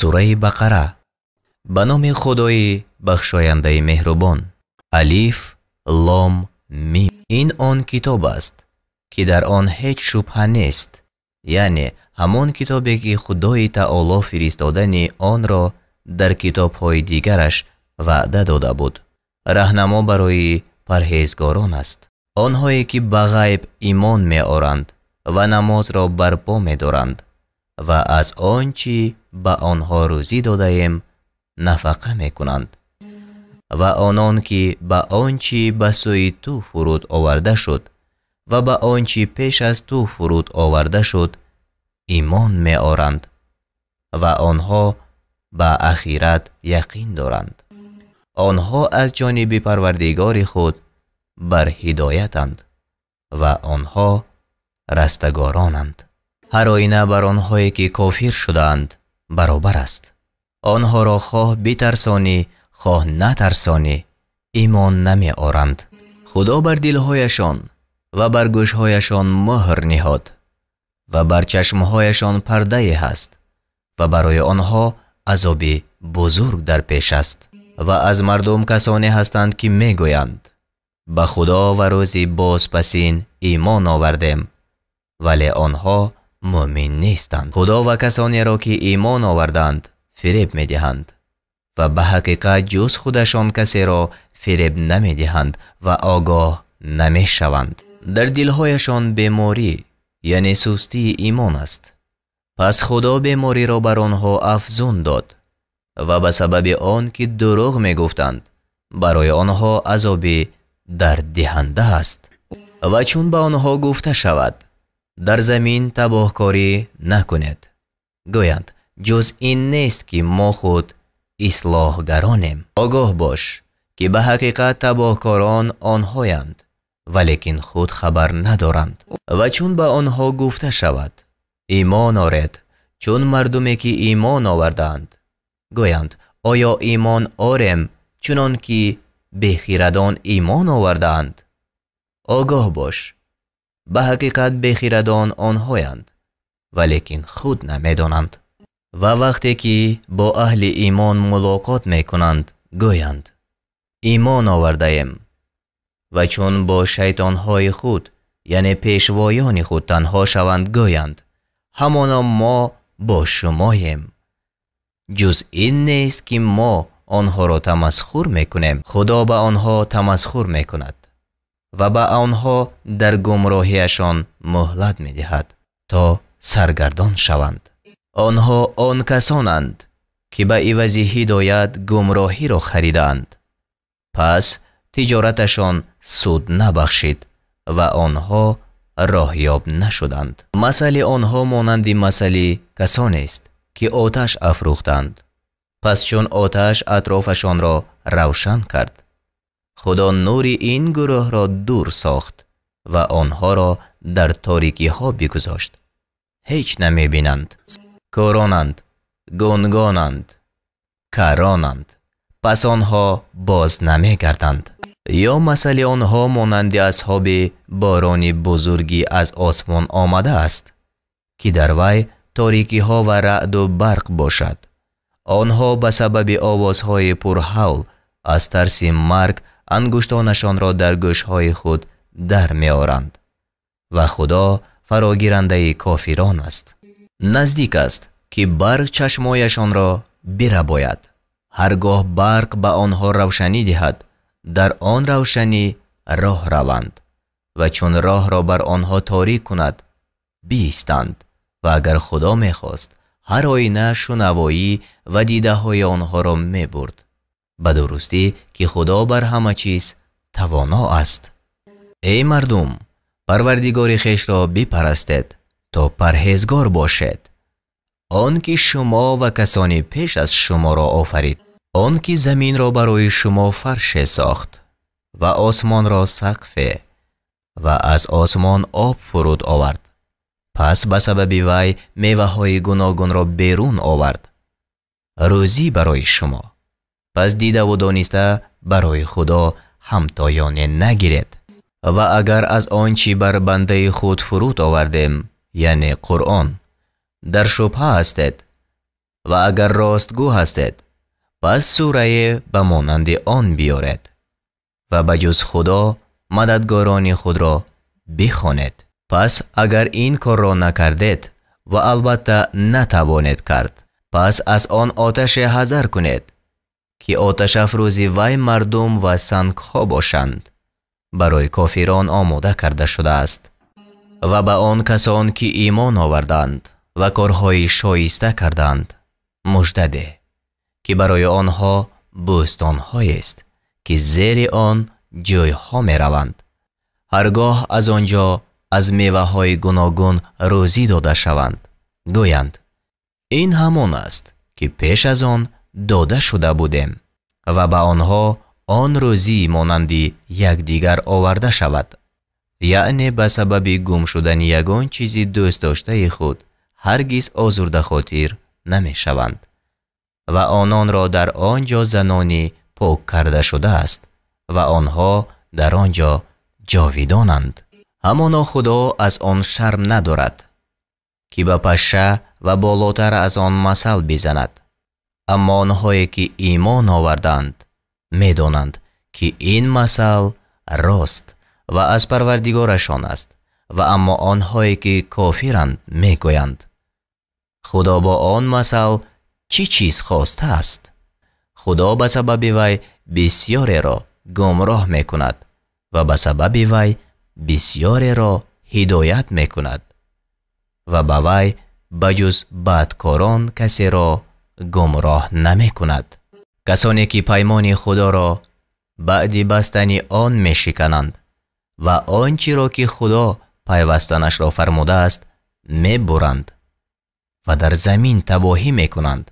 سوره بقره. به نام خدای بخشاینده مهربان. الف لام میم. این آن کتاب است که در آن هیچ شبهه نیست، یعنی همان کتابی که خدای تعالی فرستادن آن را در کتاب‌های دیگرش وعده داده بود. راهنما برای پرهیزگاران است، آنهایی که به غیب ایمان می‌آورند و نماز را برپا می‌دارند و از آنچه به آنها روزی داده ایم نفقه می‌کنند و آنان که به آنچه به سوی تو فرود آورده شد و به آنچه پیش از تو فرود آورده شد ایمان می‌آورند و آنها به آخرت یقین دارند. آنها از جانب پروردگار خود بر هدایتند و آنها رستگارانند. هر آینه بر آنهایی که کافر شدند برابر است. آنها را خواه بترسانی خواه نترسانی ایمان نمی آورند. خدا بر دلهایشان و بر گوشهایشان مهر نهاد و بر چشمهایشان پرده هست و برای آنها عذاب بزرگ در پیش است. و از مردم کسانی هستند که می گویند به خدا و روز بازپسین ایمان آوردیم، ولی آنها مؤمن نیستند. خدا و کسانی را که ایمان آوردند فریب می دهند و به حقیقت جز خودشان کسی را فریب نمی دهند و آگاه نمی شوند. در دلهایشان بیماری یعنی سستی ایمان است، پس خدا بیماری را بر آنها افزون داد و به سبب آن که دروغ می گفتند برای آنها عذاب در دهنده است. و چون به آنها گفته شود در زمین تباهکاری نکنید، گویند جز این نیست که ما خود اصلاحگرانیم. آگاه باش که به حقیقت تباهکاران آنهایند ولیکن خود خبر ندارند. و چون به آنها گفته شود ایمان آورید چون مردمی که ایمان آوردند، گویند آیا ایمان آوریم چنان که بیخردان ایمان آوردند؟ آگاه باش به حقیقت بیخردان آنهایند ولیکن خود نمیدانند. و وقتی که با اهل ایمان ملاقات میکنند گویند ایمان آورده ایم، و چون با شیطانهای خود یعنی پیشوایان خود تنها شوند گویند همانا ما با شماییم. جز این نیست که ما آنها را تمسخر میکنیم. خدا به آنها تمسخر میکند و به آنها در گمراهیشان مهلت میدهد تا سرگردان شوند. آنها آن کسانند که به عوض هدایت گمراهی را خریدند، پس تجارتشان سود نبخشید و آنها راهیاب نشدند. مثل آنها مانند مثل کسانی است که آتش افروختند، پس چون آتش اطرافشان را روشن کرد خدا نور این گروه را دور ساخت و آنها را در تاریکی ها بگذاشت. هیچ نمی بینند، کورانند، گنگانند، کرانند، پس آنها باز نمی گردند. یا مثل آنها مانند اصحاب باران بزرگی از آسمان آمده است که در وی تاریکی ها و رعد و برق باشد. آنها به سبب آوازهای پرهول از ترس مرگ انگشتانشان را در گوشهای خود در می آورند و خدا فراگیرنده کافران است. نزدیک است که برق چشمایشان را برباید. هرگاه برق به آنها روشنی دهد در آن روشنی راه روند، و چون راه را بر آنها تاریک کند بیستند. و اگر خدا میخواست هر آینه شنوایی و دیده های آنها را می برد، به درستی که خدا بر همه چیز توانا است. ای مردم، پروردگار خویش را بپرستید تا پرهیزگار باشید. آن که شما و کسانی پیش از شما را آفرید، آن که زمین را برای شما فرش ساخت و آسمان را سقف و از آسمان آب فرود آورد، پس به سبب وی میوه های گوناگون را بیرون آورد، روزی برای شما. پس دیده و دانسته برای خدا همتایانه نگیرید. و اگر از آنچه بر بنده خود فرود آوردیم یعنی قرآن در شبهه هستید، و اگر راستگو هستید پس سوره به مانند آن بیارید و بجز خدا مددگاران خود را بخوانید. پس اگر این کار را نکردید و البته نتوانید کرد، پس از آن آتش حذر کنید که آتش افروزی وی مردم و سنگ ها باشند، برای کافران آماده کرده شده است. و به آن کسان که ایمان آوردند و کارهای شایسته کردند مژده ده که برای آنها بوستان‌هایی است که زیر آن جایها می روند، هرگاه از آنجا از میوه‌های گوناگون روزی داده شوند، گویند این همان است که پیش از آن داده شده بودیم و به آنها آن روزی مانندی یکدیگر آورده شود. یعنی به سبب گم شدن یگان چیزی دوست داشته خود هرگز آزرده خاطر نمی شوند و آنان را در آنجا زنانی پاک کرده شده است و آنها در آنجا جاویدانند. همانا خدا از آن شرم ندارد که به پشه و بالاتر از آن مثل بزند، اما آنهایی که ایمان آوردند می دانند که این مثل راست و از پروردگارشان است. و اما آنهایی که کافرند می گویند خدا با آن مثل چی چیز خواسته است؟ خدا به سبب وی بسیاری را گمراه می کند و به سبب وی بسیاری را هدایت می کند و به وی بجز بدکاران کسی را گمراه نمی کند. کسانی که پیمان خدا را بعد بستن آن می شکنند و آنچه را که خدا پیوستنش را فرموده است می برند و در زمین تباهی می کنند،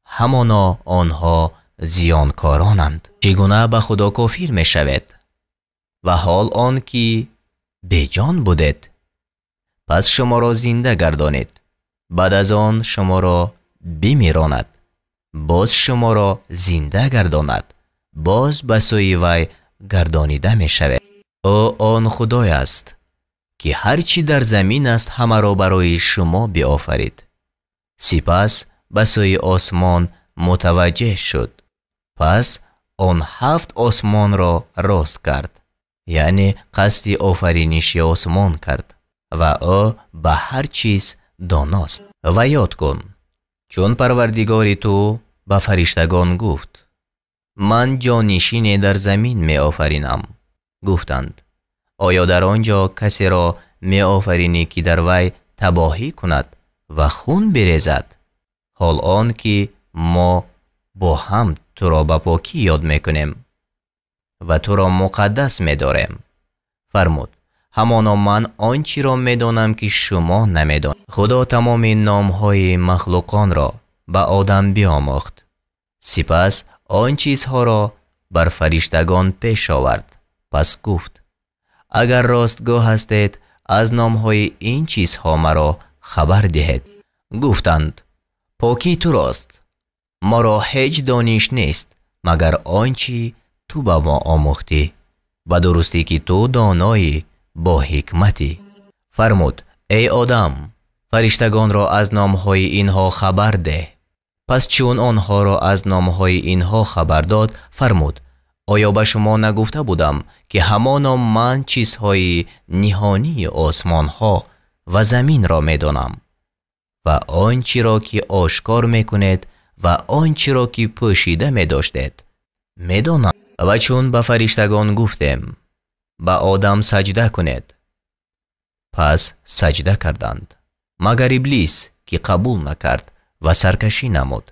همانا آنها زیانکارانند. چگونه به خدا کافر می شوید و حال آن که بیجان بودید؟ پس شما را زنده گردانید، بعد از آن شما را بمیراند، باز شما را زنده گرداند، باز به سوی وی گردانیده می شود. او آن خدای است که هرچی در زمین است همه را برای شما بیافرید. سپس به سوی آسمان متوجه شد، پس آن 7 آسمان را راست کرد، یعنی قصد آفرینش آسمان کرد و او به هر چیز داناست. و یاد کن چون پروردگار تو به فرشتگان گفت من جانشین در زمین می آفرینم، گفتند آیا در آنجا کسی را می آفرینی که در وی تباهی کند و خون بریزد؟ حال آن که ما با هم تو را به پاکی یاد می کنیم و تو را مقدس می داریم. فرمود همانا من آنچه را می دانم که شما نمی دانید. خدا تمام نامهای مخلوقان را به آدم بیاموخت، سپس آن چیزها را بر فرشتگان پیش آورد. پس گفت اگر راستگو هستید از نامهای این چیزها مرا خبر دهید. گفتند پاکی تو راست، ما را هیچ دانش نیست مگر آنچه تو به ما آموختی و درستی که تو دانایی با حکمتی. فرمود ای آدم فرشتگان را از نامهای اینها خبر ده. پس چون آنها را از نامهای اینها خبر داد فرمود آیا به شما نگفته بودم که همانا من چیزهای نهانی آسمان ها و زمین را می دانم و آنچه را که آشکار می کنید و آنچه را که پوشیده می داشتید می دانم. و چون به فرشتگان گفتیم به آدم سجده کنید، پس سجده کردند مگر ابلیس که قبول نکرد و سرکشی نمود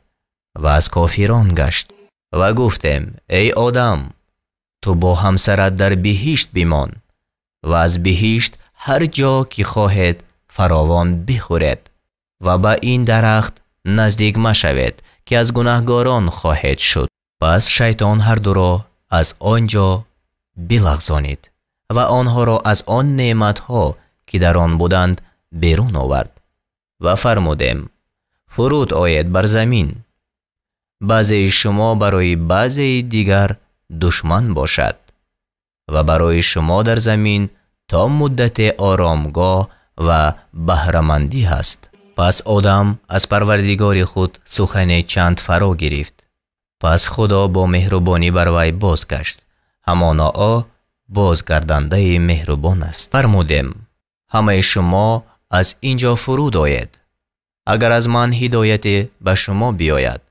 و از کافران گشت. و گفتیم ای آدم تو با همسرت در بهشت بمان و از بهشت هر جا که خواهید فراوان بخورید و به این درخت نزدیک مشوید که از گناهکاران خواهید شد. پس شیطان هر دو را از آنجا بلغزانید و آنها را از آن نعمتها که در آن بودند بیرون آورد و فرمودیم فرود آید بر زمین، بعضی شما برای بعضی دیگر دشمن باشد و برای شما در زمین تا مدت آرامگاه و بهره‌مندی هست. پس آدم از پروردگار خود سخن چند فرا گرفت. پس خدا با مهربانی بر وی بازگشت. همانا او بازگردنده مهربان است. فرمودم همه شما از اینجا فرود آید. اگر از من هدایت به شما بیاید،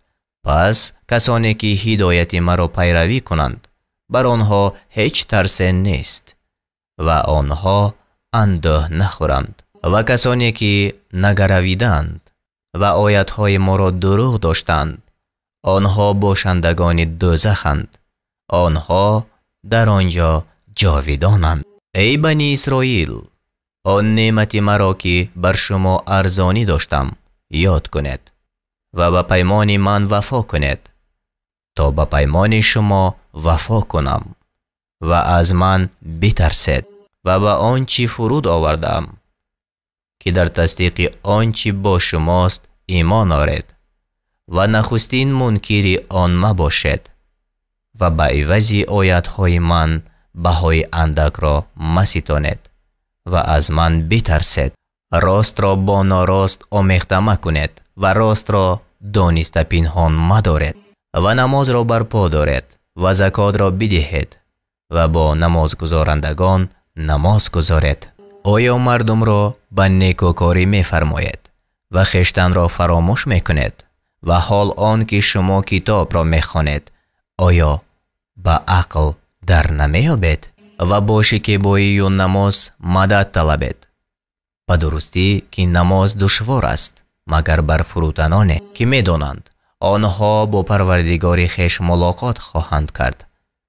پس کسانی که هدایت مرا پیروی کنند بر آنها هیچ ترس نیست و آنها اندوه نخورند. و کسانی که نگرویدند و آیتهای ما را دروغ داشتند، آنها باشندگان دوزخند. آنها در آنجا جاویدانند. ای بنی اسرائیل، آن نعمت مرا که بر شما ارزانی داشتم یاد کنید و به پیمان من وفا کنید تا به پیمان شما وفا کنم و از من بترسید و به آنچه فرود آوردم که در تصدیق آنچه با شماست ایمان آورید و نخستین منکر آن مباشید و به عوض آیتهای من بهای اندک را مستانید و از من بترسید. راست را با ناراست آمیخته مکنید و راست را دانسته پنهان مدارید و نماز را برپا دارید و زکات را بدهید و با نماز گزارندگان نماز گزارید. آیا مردم را به نیکوکاری می فرماید و خویشتن را فراموش می کنید و حال آن که شما کتاب را می خوانید آیا به عقل در نمی یابید و با شکیبایی و نماز مدد طلبید؟ به درستی که نماز دشوار است مگر بر فروتنانی که می دانند آنها با پروردگار خویش ملاقات خواهند کرد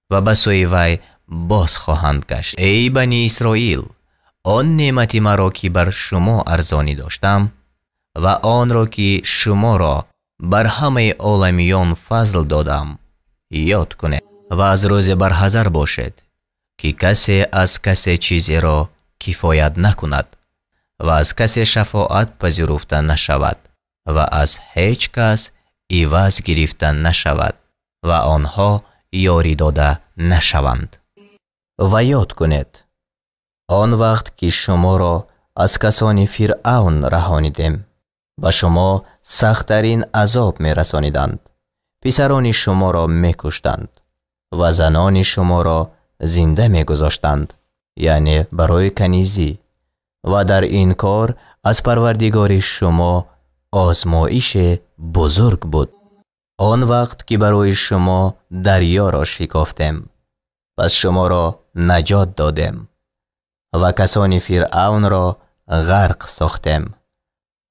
و به سوی وی باز خواهند گشت. ای بنی اسرائیل، آن نعمت مرا که بر شما ارزانی داشتم و آن را که شما را بر همه عالمیان فضل دادم یاد کنید و از روز برحذر باشید که کسی از کسی چیزی را کفایت نکند و از کسی شفاعت پذیرفته نشود و از هیچ کس عوض گرفته نشود و آنها یاری داده نشوند. و یاد کنید آن وقت که شما را از کسان فرعون رهانیدیم و شما سخت‌ترین عذاب می رسانیدند. پسران شما را می کشتند و زنان شما را زنده می گذاشتند، یعنی برای کنیزی، و در این کار از پروردگار شما آزمایش بزرگ بود. آن وقت که برای شما دریا را شکافتیم، پس شما را نجات دادیم و کسان فرعون را غرق ساختیم،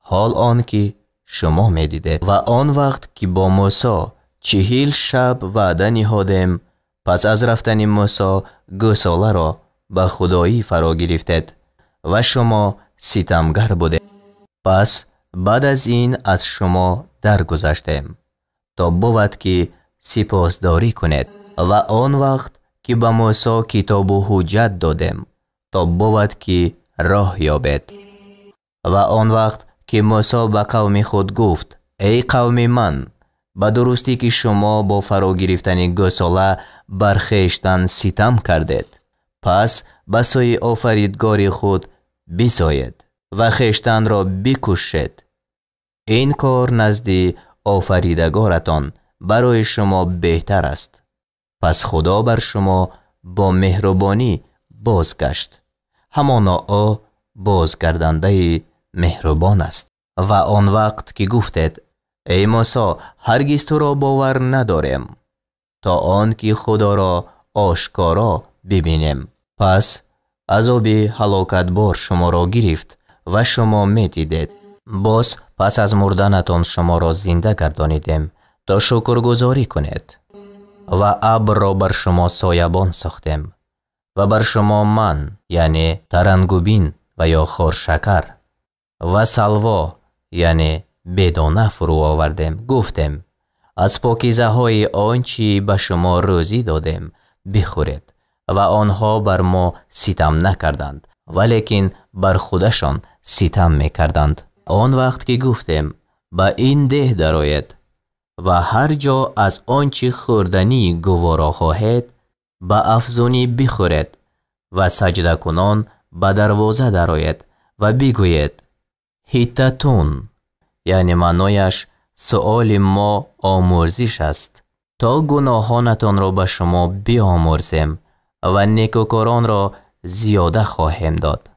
حال آن که شما می دیدید. و آن وقت که با موسی 40 شب وعده نهادیم، پس از رفتن موسی گوساله را به خدایی فرا گرفتید و شما ستمگر بودید. پس بعد از این از شما درگذشتیم تا بود که سپاسداری کنید. و آن وقت که به موسی کتاب و حجت دادیم تا بود که راه یابید. و آن وقت که موسی به قوم خود گفت ای قوم من، به درستی که شما با فرا گرفتن گوساله بر خویشتن ستم کردید، پس به سوی آفریدگار خود بیایید و خویشتن را بکشید. این کار نزد آفریدگارتان برای شما بهتر است. پس خدا بر شما با مهربانی بازگشت. همانا او بازگردنده مهربان است. و آن وقت که گفتید ای موسی، هرگز تو را باور نداریم تا آن که خدا را آشکارا ببینیم، پس عذاب هلاکت بار شما را گرفت و شما می دیدید. باز پس از مردنتان شما را زنده گردانیدیم تا شکرگزاری کنید. و ابر را بر شما سایبان ساختیم و بر شما من، یعنی ترنگوبین و یا خورشکر و سلوا، یعنی بدانه فرو آوردیم. گفتیم از پاکیزه های آنچه به شما روزی دادیم بخورید. و آنها بر ما ستم نکردند، ولیکن بر خودشان ستم میکردند. آن وقت که گفتیم به این ده درآیید و هر جا از آنچه خوردنی گوارا خواهید به افزونی بخورید و سجده کنان به دروازه درآیید و بگویید حطتون یعنی معنایش سؤال ما آمرزش است تا گناهانتان را به شما بیامرزیم و نیکوکاران را زیاده خواهیم داد.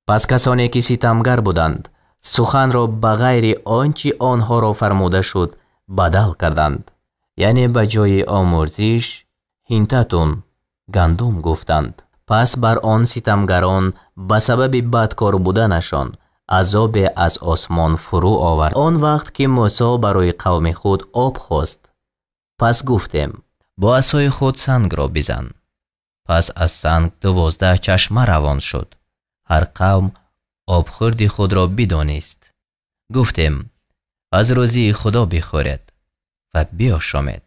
پس کسانی که ستمگر بودند سخن را به غیر آنچه آنها را فرموده شد بدل کردند، یعنی به جای آمرزش هینتتون گندم گفتند. پس بر آن ستمگران به سبب بدکار بودنشان عذاب از آسمان فرو آورد. آن وقت که موسی برای قوم خود آب خواست، پس گفتیم با عصای خود سنگ را بزن. پس از سنگ 12 چشمه روان شد. هر قوم آبخورد خود را بدانست. گفتیم از روزی خدا بخورید و بیاشامید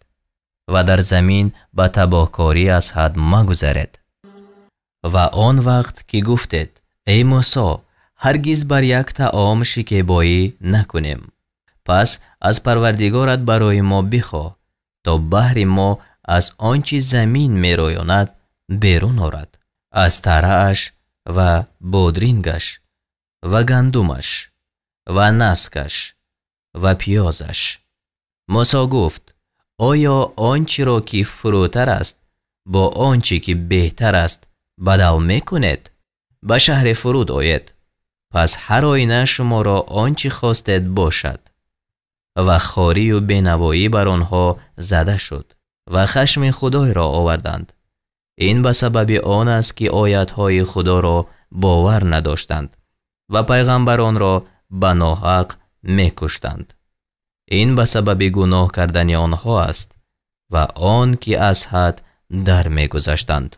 و در زمین به تباهکاری از حد مگذرید. و آن وقت که گفتید ای موسی هرگز بر یک طعام شکیبایی نکنیم، پس از پروردگارت برای ما بخواه تا بهر ما از آنچه زمین میرویاند بیرون آرد، از ترعش و بادرینگش و گندمش و نسکش و پیازش. موسی گفت آیا آنچه را که فروتر است با آنچه که بهتر است بدل میکنید؟ به شهر فرود آید، پس هر آینه شما را آنچه خواستید باشد. و خواری و بینوایی بر آنها زده شد و خشم خدای را آوردند. این به سبب آن است که آیاتهای خدا را باور نداشتند و پیغمبران را به ناحق میکشتند. این به سبب گناه کردن آنها است و آن که از حد در میگذشتند.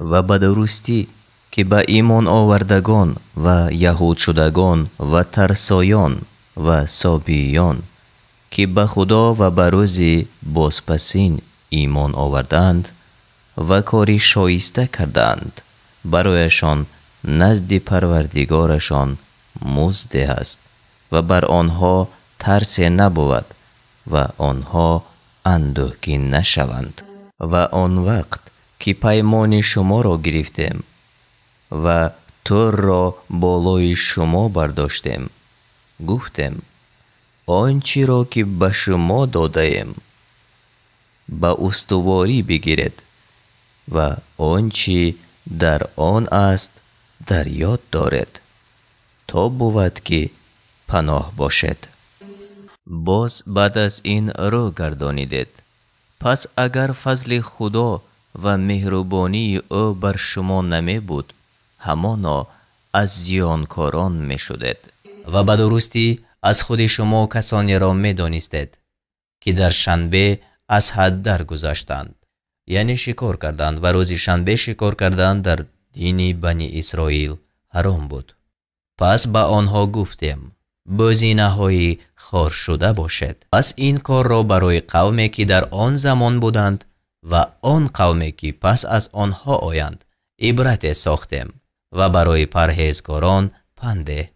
و به درستی که به ایمان آوردگان و یهود شدگان و ترسایان و سابیان که به خدا و به روز بازپسین ایمان آوردند و کاری شایسته کردند، برایشان نزد پروردگارشان مزد است و بر آنها ترس نبود و آنها اندوهگی نشوند. و آن وقت که پیمان شما را گرفتیم و تور را بالای شما برداشتیم، گفتیم آنچه را که به شما دادیم به استواری بگیرید و آنچه در آن است در یاد دارید تا بود که پناه باشد. باز بعد از این رو گردانیدید. پس اگر فضل خدا و مهربانی او بر شما نمی بود، همانا از زیانکاران می شدید. و به درستی از خود شما کسانی را می دانستید که در شنبه از حد در گذاشتند، یعنی شکار کردند و روز شنبه شکار کردند در دین بنی اسرائیل حرام بود. پس به آنها گفتیم بزینه های خار شده باشد. پس این کار را برای قومی که در آن زمان بودند و آن قومی که پس از آنها آیند عبرت ساختیم و برای پرهیزگاران پنده.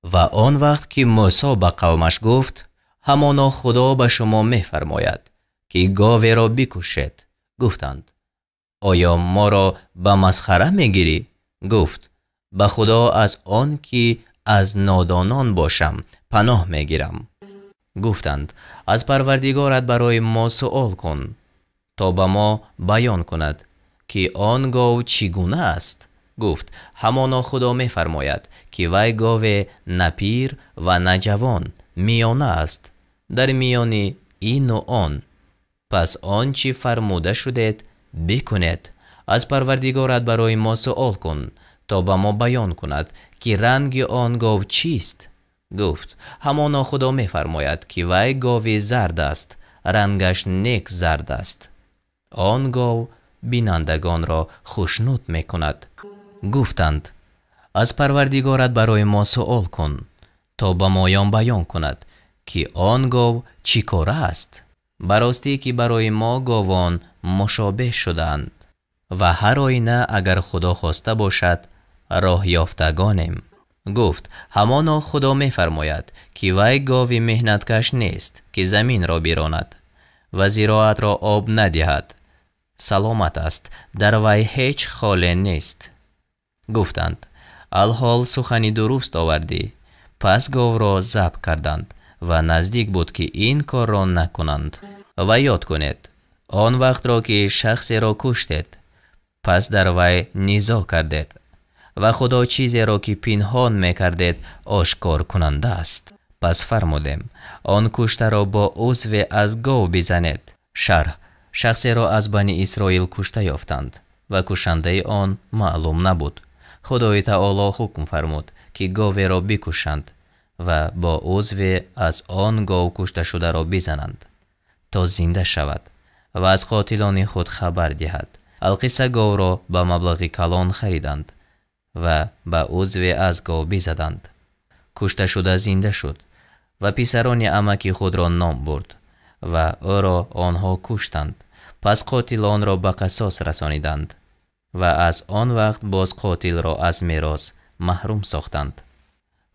و آن وقت که موسی به قومش گفت همانا خدا به شما می‌فرماید که گاوی را بکشید، گفتند آیا ما را به مسخره میگیری؟ گفت به خدا از آن که از نادانان باشم پناه میگیرم. گفتند از پروردگارت برای ما سؤال کن تا به ما بیان کند که آن گاو چگونه است. گفت همانا خدا میفرماید که وی گاو نه پیر و نه جوان، میانه است، در میان این و آن. پس آنچه فرموده شدید بکنید. از پروردگارت برای ما سؤال کن تا به ما بیان کند که رنگ آن گاو چیست. گفت همانا خدا میفرماید که وی گاو زرد است، رنگش نیک زرد است. آن گاو بینندگان را خوشنود میکند. گفتند از پروردگارت برای ما سؤال کن تا به ما بیان کند که آن گاو چی کاره است. براستی که برای ما گاوان مشابه شدند و هر آینه اگر خدا خواسته باشد راه یافتگانیم. گفت همانا خدا میفرماید که وی گاو مهنتکش نیست که زمین را براند و زراعت را آب ندهد، سلامت است، در وی هیچ خاله نیست. گفتند الحال سخنی درست آوردی. پس گاو را ذبح کردند و نزدیک بود که این کار را نکنند. و یاد کنید آن وقت را که شخصی را کشتید، پس در وی نزاع کردید و خدا چیزی را که پنهان میکردید آشکار کننده است. پس فرمودیم آن کشته را با عضو از گاو بزنید. شرح: شخصی را از بنی اسرائیل کشته یافتند و کشنده آن معلوم نبود. خدای تعالی حکم فرمود که گاوی را بکشند و با عضو از آن گاو کشته شده را بزنند تا زنده شود و از قاتلان خود خبر دهد. القصه گاو را به مبلغ کلان خریدند و به عضو از گاو بزدند. کشته شده زنده شد و پسران عمک خود را نام برد و او را آنها کشتند. پس قاتلان را به قصاص رسانیدند و از آن وقت باز قاتل را از میراث محروم ساختند.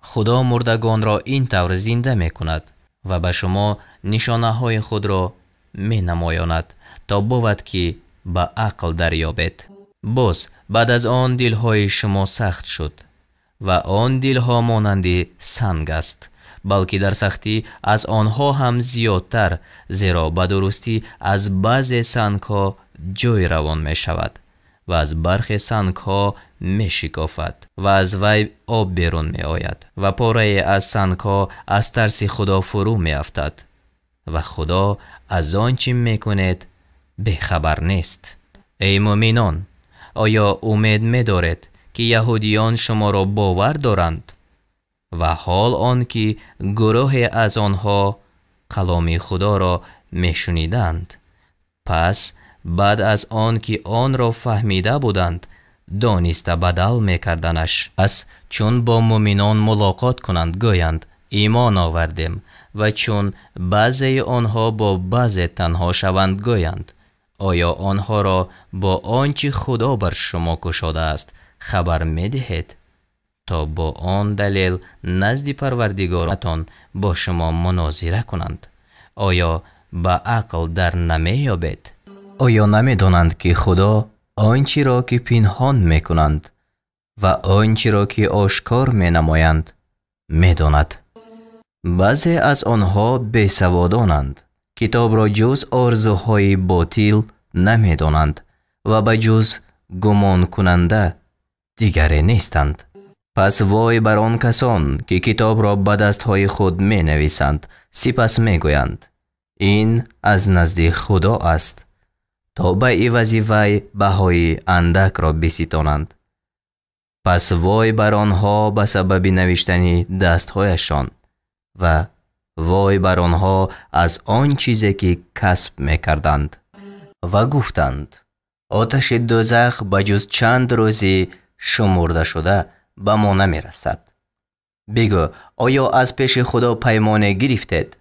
خدا مردگان را این طور زنده می کند و به شما نشانه های خود را می نمایاند تا بود که به عقل دریابید. باز بعد از آن دلهای شما سخت شد و آن دلها مانند سنگ است، بلکه در سختی از آنها هم زیادتر، زیرا به درستی از بعض سنگ ها جوی روان می شود و از برخ سنگ ها می شکافد و از وی آب بیرون می آید و پاره از سنگ ها از ترس خدا فرو می افتد و خدا از آنچه می کند بیخبر نیست. ای مؤمنان، آیا امید می دارید که یهودیان شما را باور دارند؟ و حال آنکه گروه از آنها کلام خدا را می شنیدند، پس بعد از آن که آن را فهمیده بودند دانسته بدل می کردنش. پس چون با مؤمنان ملاقات کنند گویند ایمان آوردیم، و چون بعضی آنها با بعضی تنها شوند گویند آیا آنها را با آنچه خدا بر شما گشاده است خبر می دهید تا با آن دلیل نزد پروردگارتان با شما مناظره کنند؟ آیا به عقل در نمی یابید؟ آیا نمی دانند که خدا آنچه را که پنهان می کنند و آنچه را که آشکار می نمایند می داند؟ بعضی از آنها بیسوادانند، کتاب را جز آرزوهای باطل نمی دانند و به جز گمان کننده دیگری نیستند. پس وای بر آن کسان که کتاب را به دستهای خود می نویسند، سپس می گویند این از نزد خدا است، تا به عوض وی بهای اندک را بستانند. پس وای بر آنها به سبب نوشتن دستهایشان و وای بر آنها از آن چیزی که کسب می کردند. و گفتند آتش دوزخ به جز چند روزی شمرده شده به ما نمی رسد. بگو آیا از پیش خدا پیمان گرفتید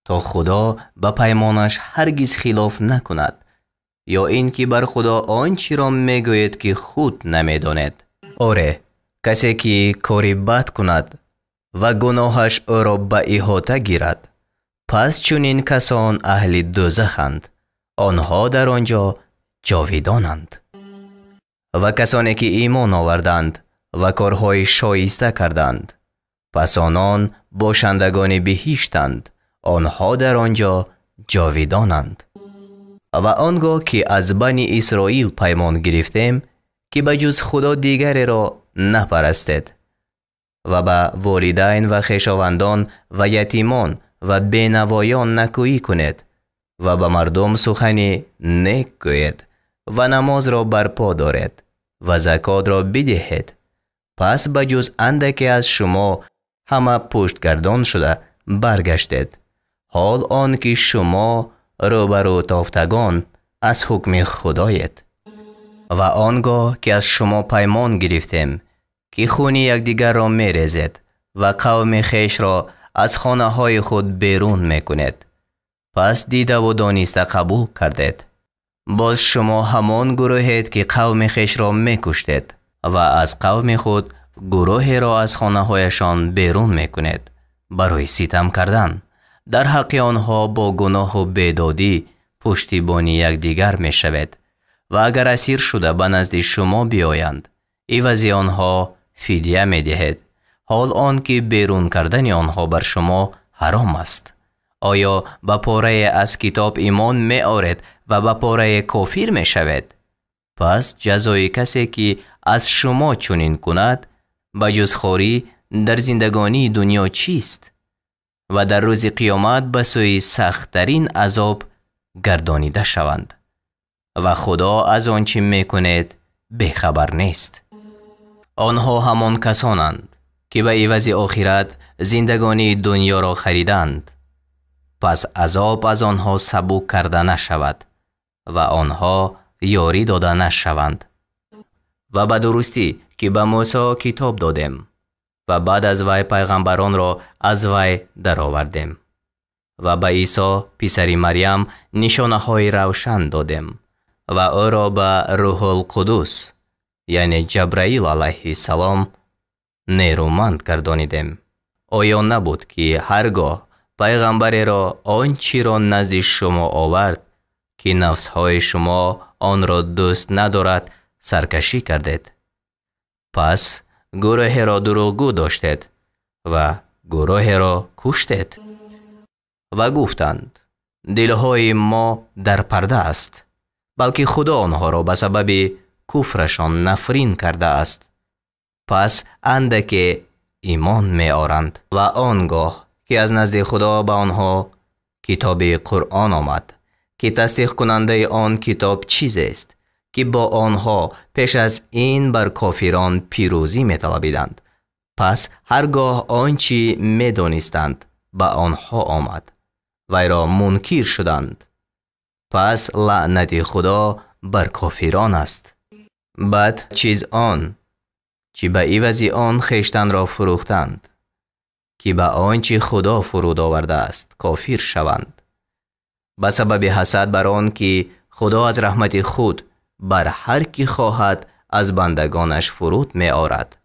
تا خدا به پیمانش هرگز خلاف نکند، یا این که بر خدا آنچه را می گوید که خود نمی دانید؟ آره، کسی که کاری بد کند و گناهش او را به احاطه گیرد، پس چنین کسان اهل دوزخند، آنها در آنجا جاویدانند. و کسانی که ایمان آوردند و کارهای شایسته کردند، پس آنان باشندگان بهشتند، آنها در آنجا جاویدانند. و آنگاه که از بنی اسرائیل پیمان گرفتیم که به جز خدا دیگری را نپرستید و به والدین و خویشاوندان و یتیمان و بینوایان نکویی کنید و به مردم سخن نیک گویید و نماز را برپا دارید و زکات را بدهید، پس به جز اندکی از شما همه پشتگردان شده برگشتید، حال آن که شما روبرو تافتگان از حکم خدایید. و آنگاه که از شما پیمان گرفتیم که خون یکدیگر را می ریزید و قوم خویش را از خانه های خود بیرون می کنید، پس دیده و دانسته قبول کردید. باز شما همان گروهید که قوم خویش را می کشتید و از قوم خود گروهی را از خانه هایشان بیرون می کنید برای ستم کردن. در حق آنها با گناه و بیدادی پشتیبانی یکدیگر می شوید و اگر اسیر شده به نزد شما بیایند، عوض آنها فدیه می دهید. حال آن که بیرون کردن آنها بر شما حرام است. آیا به پاره از کتاب ایمان می آورید و به پاره کافر می شوید؟ پس جزای کسی که از شما چنین کند به جز خواری در زندگانی دنیا چیست؟ و در روز قیامت به سوی سخت‌ترین عذاب گردانیده شوند و خدا از آنچه می کنید بیخبر نیست. آنها همان کسانند که به عوض آخرت زندگانی دنیا را خریدند، پس عذاب از آنها سبک کرده نشود و آنها یاری داده نشوند. و به درستی که به موسی کتاب دادیم و بعد از وی پیغمبران را از وی درآوردیم و به عیسی پسر مریم نشانه های روشن دادیم و او را به روح القدس یعنی جبرائیل علیه السلام نیرومند گردانیدیم. آیا نبود که هرگاه پیغمبری را آنچه را نزد شما آورد که نفسهای شما آن را دوست ندارد سرکشی کردید؟ پس گروه را دروغگو داشتید و گروه را کشتید و گفتند دلهای ما در پرده است، بلکه خدا آنها را به سبب کفرشان نفرین کرده است. پس اندک ایمان می آورند و آنگاه که از نزد خدا به آنها کتاب قرآن آمد که تصدیق کننده آن کتاب چیز است که با آنها پیش از این بر کافران پیروزی می طلبیدند. پس هرگاه آنچه می دانستند به آنها آمد وی را منکر شدند. پس لعنت خدا بر کافران است. بعد چیز آن که به عوض آن خویشتن را فروختند که به آنچه خدا فرود آورده است کافر شوند، به سبب حسد بر آن که خدا از رحمت خود بر هر کی خواهد از بندگانش فرود می آورد.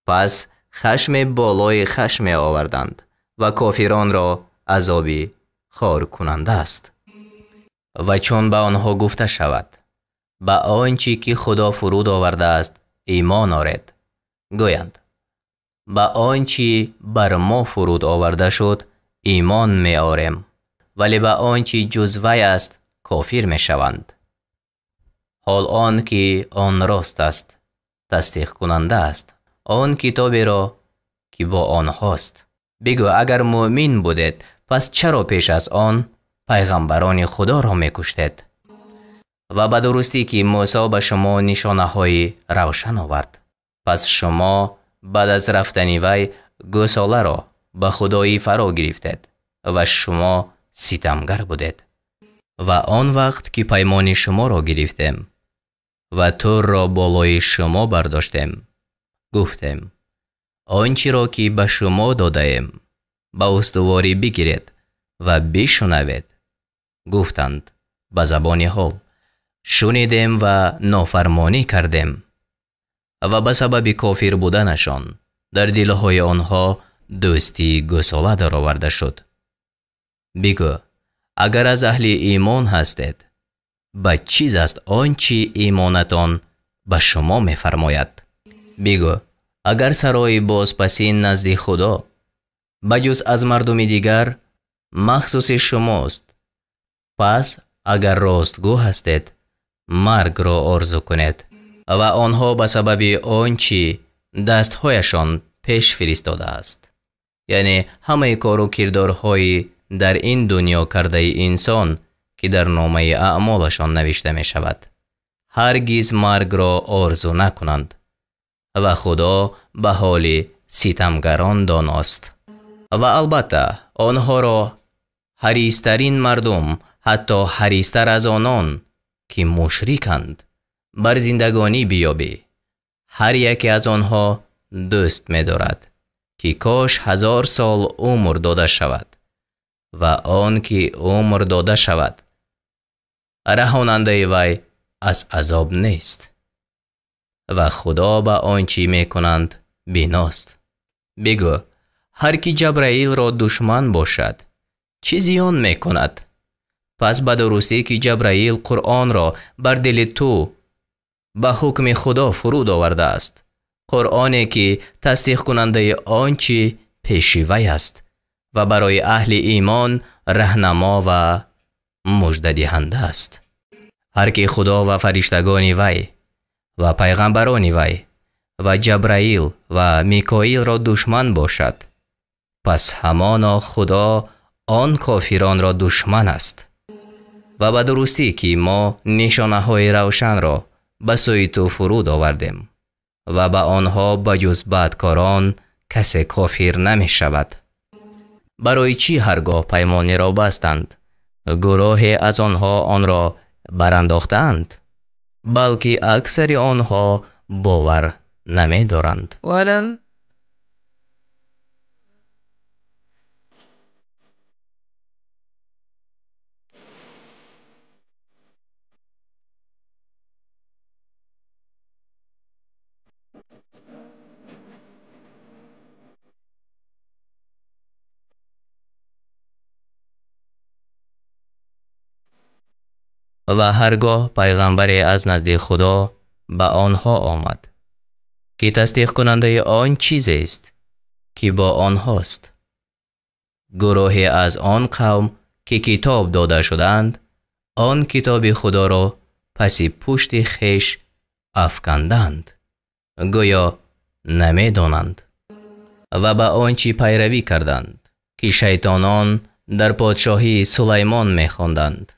پس خشم بالای خشم آوردند و کافران را عذابی خار کننده است. و چون به آنها گفته شود به آنچه که خدا فرود آورده است ایمان آورید، گویند به آنچه بر ما فرود آورده شد ایمان می آوریم، ولی به آنچه جز وی است کافر می شوند. حال آن که آن راست است تصدیق کننده است آن کتابی را که با آنهاست. بگو اگر مؤمن بودید پس چرا پیش از آن پیغمبران خدا را می کشتید؟ و به درستی که موسی به شما نشانه های روشن آورد، پس شما بعد از رفتن وی گوساله را به خدایی فرا گرفتید و شما ستمگر بودید. و آن وقت که پیمان شما را گرفتیم و تور را بالای شما برداشتیم، گفتیم آنچه را که به شما داده ایم به استواری بگیرید و بشنوید. گفتند به زبان حال شنیدیم و نافرمانی کردیم. و به سبب کافر بودنشان در دلهای آنها دوستی گوساله درآورده شد. بگو اگر از اهل ایمان هستید به چیز است آنچه ایمانتان به شما می‌فرماید؟ بگو اگر سرای بازپسین نزد خدا بجز از مردم دیگر مخصوص شماست، پس اگر راستگو هستید مرگ را آرزو کنید. و آنها به سبب آنچه دستهایشان پیش فرستاده است، یعنی همه کار و کردارهای در این دنیا کرده انسان که در نامه اعمالشان نوشته می شود، هرگز مرگ را آرزو نکنند و خدا به حال ستمگران داناست. و البته آنها را حریص‌ترین مردم، حتی حریص‌تر از آنان که مشرکند، بر زندگانی بیابی. هر یکی از آنها دوست می دارد که کاش 1000 سال عمر داده شود و آن که عمر داده شود رهاننده وی از عذاب نیست و خدا به آنچه می کنند بیناست. بگو هر کی جبرائیل را دشمن باشد چه زیان می کند؟ پس به درستی که جبرائیل قرآن را بر دل تو به حکم خدا فرود آورده است قرآنی که تصدیق کننده آنچه پیشوی است و برای اهل ایمان راهنما و مژده دهنده است. هر که خدا و فرشتگان وی و پیغمبران وی و جبرائیل و میکائیل را دشمن باشد، پس همانا خدا آن کافران را دشمن است. و به درستی که ما نشانه های روشن را به سوی تو فرود آوردیم و به آنها بجز بدکاران کسی کافر نمی شود. برای چی هرگاه پیمانی را بستند، گروهی از آنها آن را برانداختند، بلکه اکثر آنها باور نمی دارند. و هرگاه پیغمبری از نزد خدا به آنها آمد که تصدیق کننده آن چیزی است که با آنهاست، گروهی از آن قوم که کتاب داده شدند آن کتاب خدا را پس پشت خویش افکندند، گویا نمی دانند، و به آنچه پیروی کردند که شیطانان در پادشاهی سلیمان می خواندند.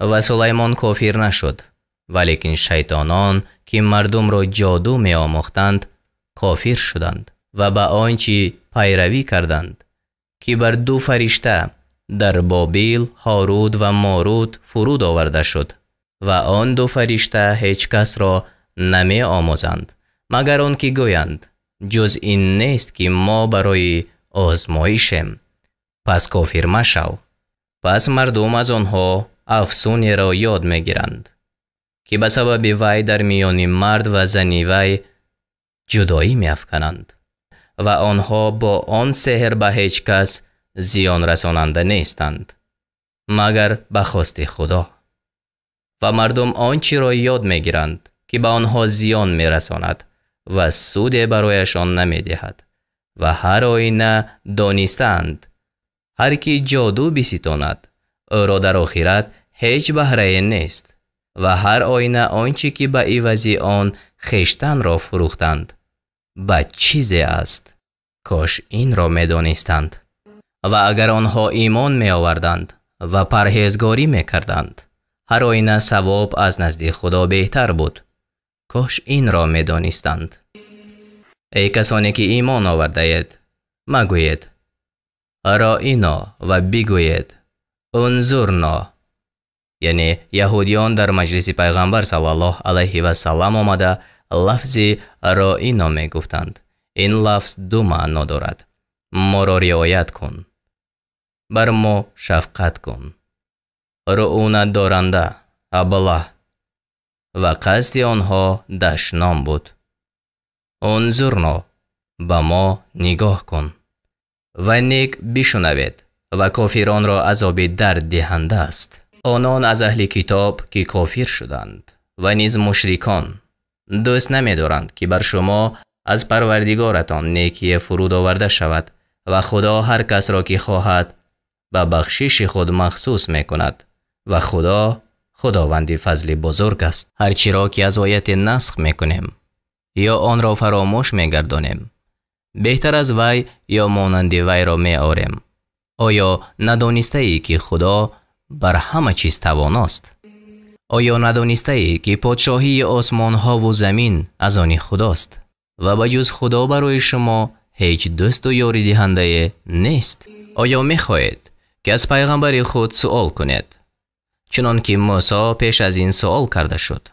و سلیمان کافر نشد، ولیکن شیطانان که مردم را جادو می آموختند کافر شدند. و به آنچه پیروی کردند که بر دو فرشته در بابل هاروت و ماروت فرود آورده شد، و آن دو فرشته هیچ کس را نمی آموزند مگر آن که گویند جز این نیست که ما برای آزمایشیم، پس کافر مشو. پس مردم از آنها افسونی را یاد می گیرند که به سبب وی در میان مرد و زن وی جدایی می افکنند، و آنها با آن سحر به هیچ کس زیان رساننده نیستند مگر به خواست خدا. و مردم آنچه را یاد می گیرند که به آنها زیان می رساند و سودی برایشان نمی دهد، و هر آینه دانستند هر کی جادو بستاند او را در آخرت هیچ بهره نیست، و هر آینه آنچه که به عوض آن خویشتن را فروختند به چیزی است. کاش این را می دانستند. و اگر آنها ایمان می آوردند و پرهیزگاری می کردند، هر آینه ثواب از نزد خدا بهتر بود. کاش این را می دانستند. ای کسانی که ایمان آورده اید، مگویید رائینا و بگویید انظرنا. یعنی یهودیان در مجلس پیغمبر صلی الله علیه و سلم آمده لفظ رائینا می گفتند. این لفظ دو معنا دارد. ما را رعایت کن، بر ما شفقت کن. رعونت دارنده، ابله، و قصد آنها دشنام بود. انظرنا، به ما نگاه کن. و نیک بشنوید، و کافران را عذاب درد دهنده است. آنان از اهل کتاب که کافر شدند و نیز مشرکان دوست نمی دارند که بر شما از پروردگارتان نیکی فرود آورده شود، و خدا هر کس را که خواهد به بخشش خود مخصوص می کند، و خدا خداوند فضل بزرگ است. هرچی را که از آیت نسخ می کنیم یا آن را فراموش می گردانیم، بهتر از وی یا مانند وی را می آوریم. آیا ندانسته ای که خدا بر همه چیز تواناست؟ آیا ندانسته ای که پادشاهی آسمان ها و زمین از آن خداست و بجز خدا برای شما هیچ دوست و یاری دهنده نیست؟ آیا می خواهید که از پیغمبر خود سؤال کنید چنان که موسی پیش از این سؤال کرده شد؟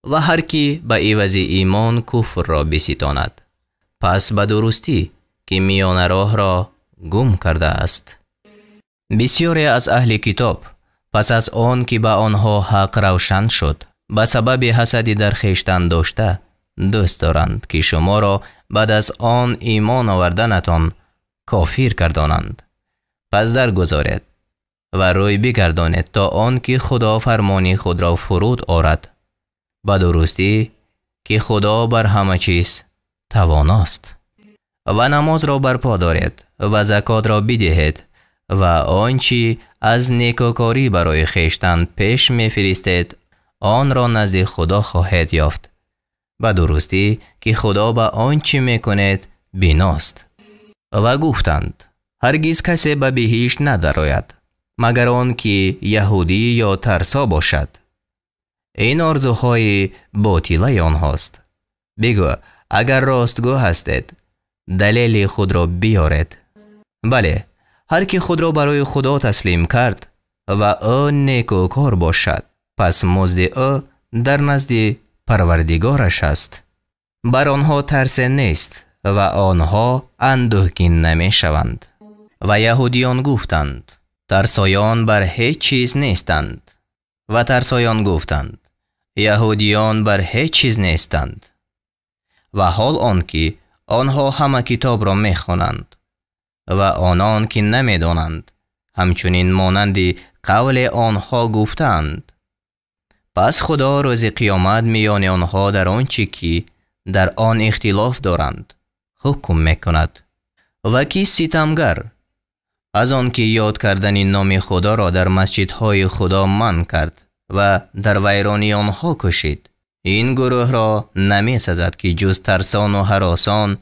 و هر کی به عوض ایمان کفر را بستاند، پس به درستی که میان راه را گم کرده است. بسیاری از اهل کتاب پس از آن که به آنها حق روشن شد، به سبب حسدی در خویشتن داشته دوست دارند که شما را بعد از آن ایمان آوردنتان کافر گردانند. پس درگذارید و روی بگردانید تا آن که خدا فرمان خود را فرود آورد. به درستی که خدا بر همه چیز تواناست. و نماز را برپا دارید و زکات را بدهید و آنچه از نیکوکاری برای خویشتن پیش می‌فرستید آن را نزد خدا خواهید یافت. به درستی که خدا به آنچه می‌کنید بیناست. و گفتند هرگز کسی به بهشت ندرآید مگر آن که یهودی یا ترسا باشد. این آرزوهای باطله آنهاست. بگو اگر راستگو هستید دلیل خود را بیارید. بله، هر که خود را برای خدا تسلیم کرد و او نیکوکار باشد پس مزد او در نزد پروردگارش است. بر آنها ترس نیست و آنها اندوهگین نمی شوند. و یهودیان گفتند ترسایان بر هیچ چیز نیستند. و ترسایان گفتند یهودیان بر هیچ چیز نیستند. و حال آنکه آنها همه کتاب را می خوانند و آنان که نمی دانند همچنین مانند قول آنها گفتند. پس خدا روز قیامت میان آنها در آنچه که در آن اختلاف دارند حکم میکند. و کی ستمگر از آن که یاد کردن نام خدا را در مسجدهای خدا منع کرد و در ویرانی آنها کشید، این گروه را نمی سزد که جز ترسان و هراسان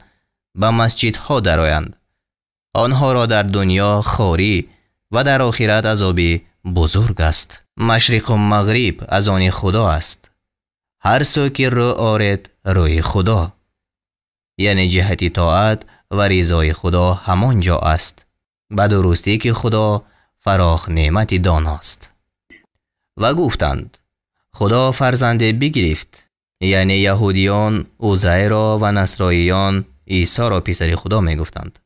به مسجدها درآیند. آنها را در دنیا خواری و در آخرت عذابی بزرگ است. مشرق و مغرب از آن خدا است. هر سو که رو آرد روی خدا، یعنی جهت طاعت و رضای خدا همانجا است. به درستی که خدا فراخ نعمت داناست. و گفتند خدا فرزند بگرفت، یعنی یهودیان عزیر و نصرانیان عیسی را پسر خدا می گفتند.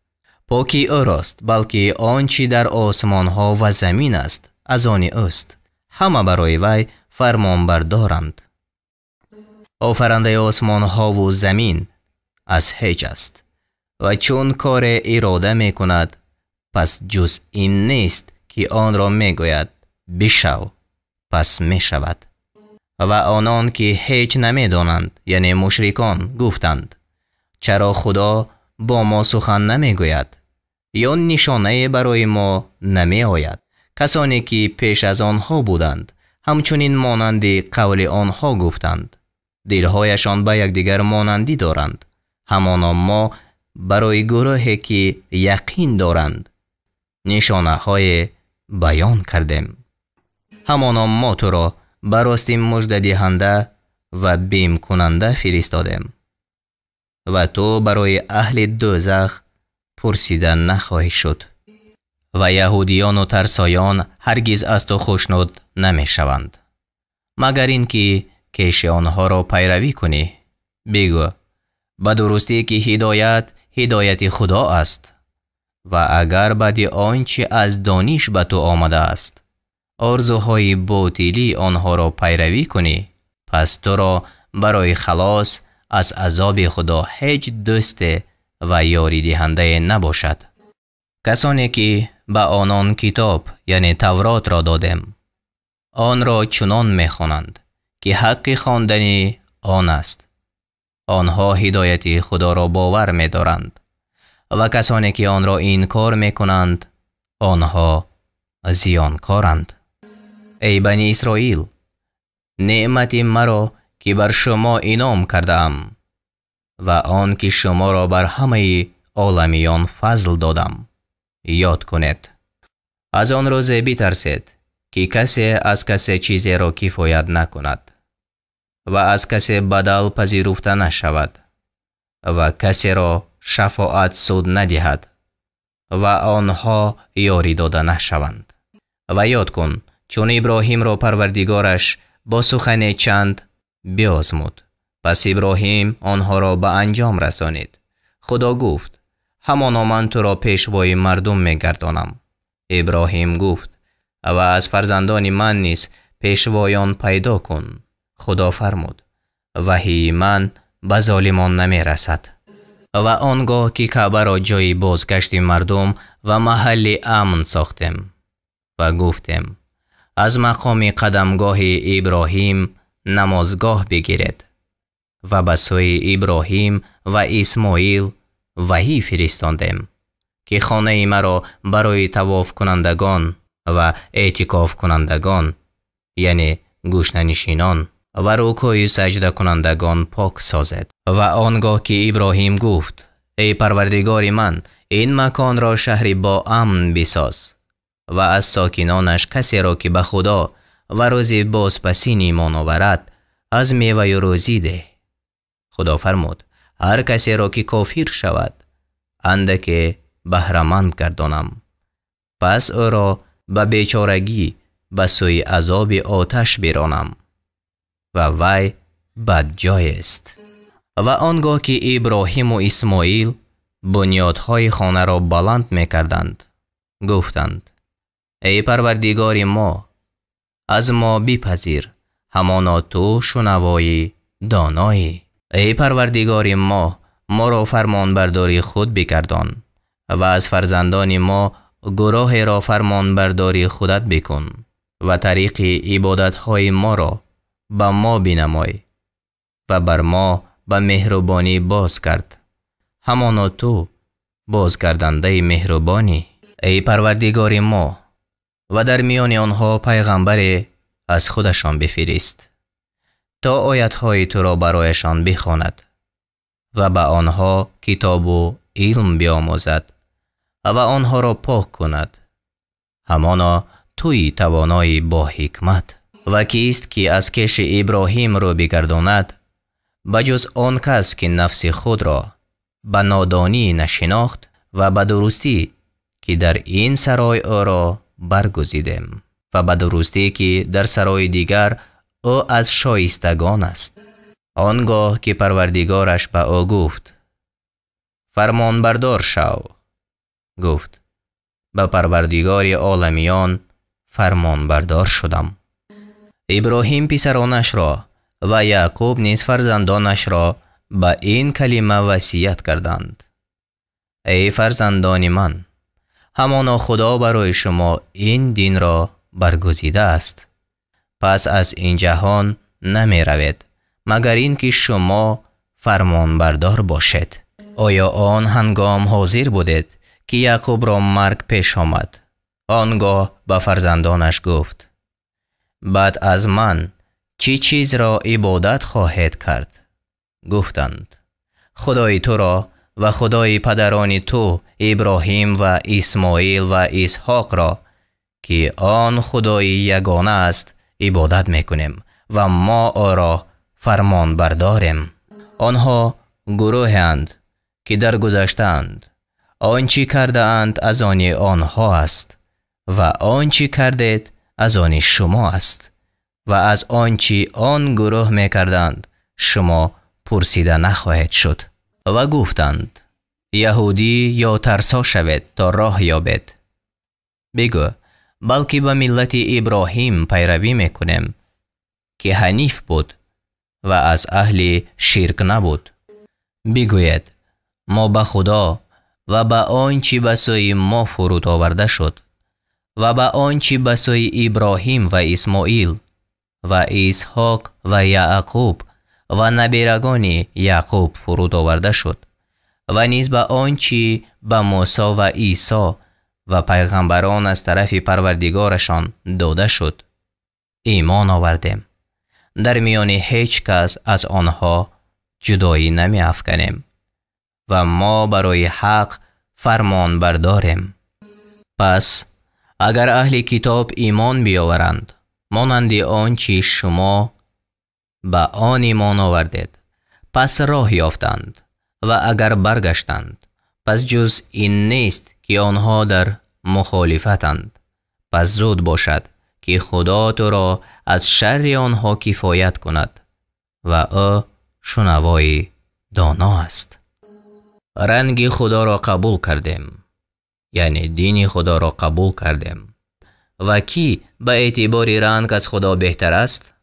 پاکی او راست، بلکه آنچه در آسمان ها و زمین است از آن اوست. همه برای وی فرمان بردارند. آفرنده آسمان ها و زمین از هیچ است و چون کار اراده می کند پس جز این نیست که آن را می گوید بشو پس می شود. و آنان که هیچ نمی دانند یعنی مشرکان گفتند چرا خدا با ما سخن نمی گوید یا نشانه برای ما نمی آید؟ کسانی که پیش از آنها بودند همچنین مانند قول آنها گفتند. دلهایشان به یکدیگر مانندی دارند. همانا ما برای گروهی که یقین دارند نشانه های بیان کردیم. همانا ما تو را براستی مژده دهنده و بیم کننده فرستادیم و تو برای اهل دوزخ پرسیدن نخواهی شد. و یهودیان و ترسایان هرگز از تو خوشنود نمی شوند مگر اینکه کیش آنها را پیروی کنی. بگو به درستی که هدایت خدا است و اگر بعد آنچه از دانش به تو آمده است آرزوهای باطلی آنها را پیروی کنی پس تو را برای خلاص از عذاب خدا هیچ دوست و یاری دهنده نباشد. کسانی که به آنان کتاب یعنی تورات را دادیم آن را چنان می‌خوانند که حق خواندن آن است. آنها هدایت خدا را باور می‌دارند و کسانی که آن را انکار می‌کنند آنها زیانکارند. ای بنی اسرائیل، نعمت مرا که بر شما انعام کردم و آن که شما را بر همه عالمیان فضل دادم یاد کنید. از آن روز بترسید که کسی از کسی چیزی را کفایت نکند و از کسی بدل پذیرفته نشود و کسی را شفاعت سود ندهد و آنها یاری داده نشوند. و یاد کن چون ابراهیم را پروردگارش با سخن چند بیازمود پس ابراهیم آنها را به انجام رسانید. خدا گفت همانا من تو را پیشوای مردم می‌گردانم. ابراهیم گفت و از فرزندان من نیز پیشوایان پیدا کن. خدا فرمود وحی من به ظالمان نمی رسد. و آنگاه که کعبه را جای بازگشت مردم و محل امن ساختیم و گفتیم از مقام قدمگاه ابراهیم نمازگاه بگیرید و به سوی ابراهیم و اسماعیل وحی فرستاندیم که خانه مرا برای طواف کنندگان و اعتکاف کنندگان یعنی گوشنشینان و رکوع سجده کنندگان پاک سازد. و آنگاه که ابراهیم گفت ای پروردگار من، این مکان را شهری با امن بساز و از ساکنانش کسی را که به خدا و روز بازپسین ایمان آورد از میوه روزی ده. خدا فرمود هر کسی را که کافر شود اندک بهره‌مند گردانم، پس او را به بیچارگی به سوی عذاب آتش برانم و وی بدجای است. و آنگاه که ابراهیم و اسماعیل بنیادهای خانه را بلند می‌کردند گفتند ای پروردگار ما، از ما بپذیر، همانا تو شنوایی دانایی. ای پروردگار ما، ما را فرمان برداری خود بگردان و از فرزندان ما گروه را فرمان برداری خودت بکن و طریق عبادتهای ما را به ما بنمای و بر ما به مهربانی باز کرد، همانا تو بازگردنده مهربانی. ای پروردگار ما، و در میان آنها پیغمبری از خودشان بفرست تا آیتهای تو را برایشان بخواند و به آنها کتاب و علم بیاموزد و آنها را پاک کند، همانا توی توانایی با حکمت. و کیست که از کش ابراهیم رو بگرداند بجز آن کس که نفس خود را به نادانی نشناخت و به درستی که در این سرای او را برگزیدیم و به درستی که در سرای دیگر او از شایستگان است. آنگاه که پروردگارش به او گفت فرمان بردار شو، گفت به پروردگار عالمیان فرمان بردار شدم. ابراهیم پسرانش را و یعقوب نیز فرزندانش را به این کلمه وصیت کردند ای فرزندان من، همانا خدا برای شما این دین را برگزیده است، پس از این جهان نمی روید مگر اینکه شما فرمان بردار باشید. آیا آن هنگام حاضر بودید که یعقوب را مرگ پیش آمد؟ آنگاه به فرزندانش گفت بعد از من چی چیز را عبادت خواهید کرد؟ گفتند خدای تو را و خدای پدران تو ابراهیم و اسماعیل و اسحاق را که آن خدای یگانه است عبادت میکنیم و ما او را فرمان برداریم. آنها گروه اند که در گذشتند، آنچه کرده اند از آن آنها است و آنچه کردید از آن شما است و از آنچه آن گروه میکردند شما پرسیده نخواهید شد. و گفتند یهودی یا ترسا شوید تا راه یابید. بگو بلکه به ملت ابراهیم پیروی میکنیم که حنیف بود و از اهل شرک نبود. بگوید ما به خدا و به آنچه به سوی ما فرود آورده شد و به آنچه به سوی ابراهیم و اسماعیل و اسحاق و یعقوب و نبیرگان یعقوب فرود آورده شد و نیز به آنچه به موسی و عیسی و پیغمبران از طرف پروردگارشان داده شد ایمان آوردیم. در میان هیچ کس از آنها جدایی نمی افکنیم و ما برای حق فرمان برداریم. پس اگر اهل کتاب ایمان بیاورند مانند آنچه شما به آن ایمان آوردید پس راه یافتند، و اگر برگشتند پس جز این نیست که آنها در مخالفتند، پس زود باشد که خدا تو را از شر آنها کفایت کند و او شنوای دانا است. رنگ خدا را قبول کردیم، یعنی دین خدا را قبول کردیم. و کی به اعتبار رنگ از خدا بهتر است؟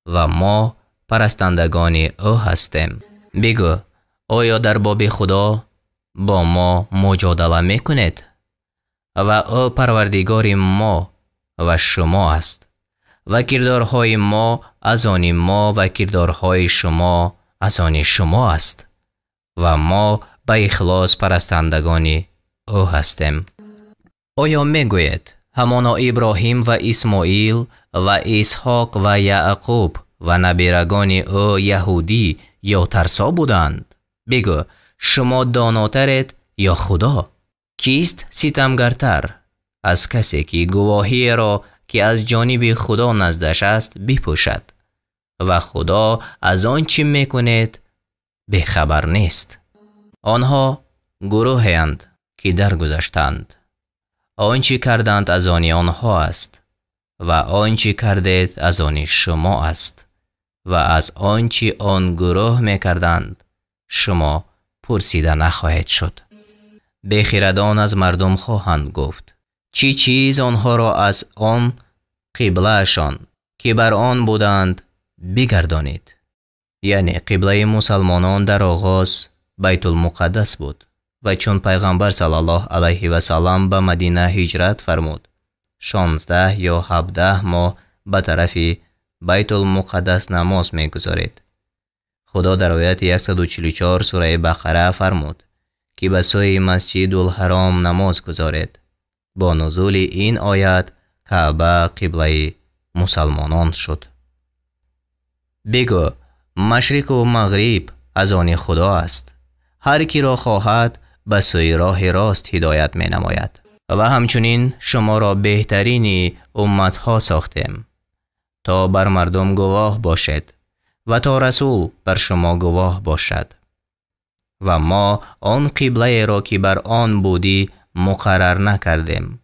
و ما پرستندگان او هستیم. بگو آیا در باب خدا با ما مجادله میکنید؟ و او پروردگار ما و شما است و کردارهای ما از آن ما و کردارهای شما از آن شما است و ما به اخلاص پرستندگان او هستیم. آیا میگوید همانا ابراهیم و اسماعیل و اسحاق و یعقوب و نبیرگان او یهودی یا ترسا بودند؟ بگو شما داناترید یا خدا؟ کیست ستمگرتر از کسی که گواهی را که از جانب خدا نزدش است بپوشد و خدا از آنچه میکنید بخبر نیست؟ آنها گروهی اند که درگذشتند. آنچه کردند از آن آنها است و آنچه کردید از آن شما است و از آنچه آن گروه میکردند شما پرسیده نخواهید شد. بیخردان از مردم خواهند گفت چی چیز آنها را از آن قبلهشان که بر آن بودند بگردانید. یعنی قبله مسلمانان در آغاز بیت المقدس بود و چون پیغمبر صلی الله علیه و سلم به مدینه هجرت فرمود 16 یا 17 ماه به طرف بیت المقدس نماز می‌گذارید. خدا در آیت 144 سوره بقره فرمود که به سوی مسجد الحرام نماز گذارید. با نزول این آیت کعبه قبله مسلمانان شد. بگو مشرق و مغرب از آن خدا است. هر کی را خواهد به سوی راه راست هدایت می نماید. و همچنین شما را بهترین امتها ساختیم تا بر مردم گواه باشد و تا رسول بر شما گواه باشد. و ما آن قبله را که بر آن بودی مقرر نکردیم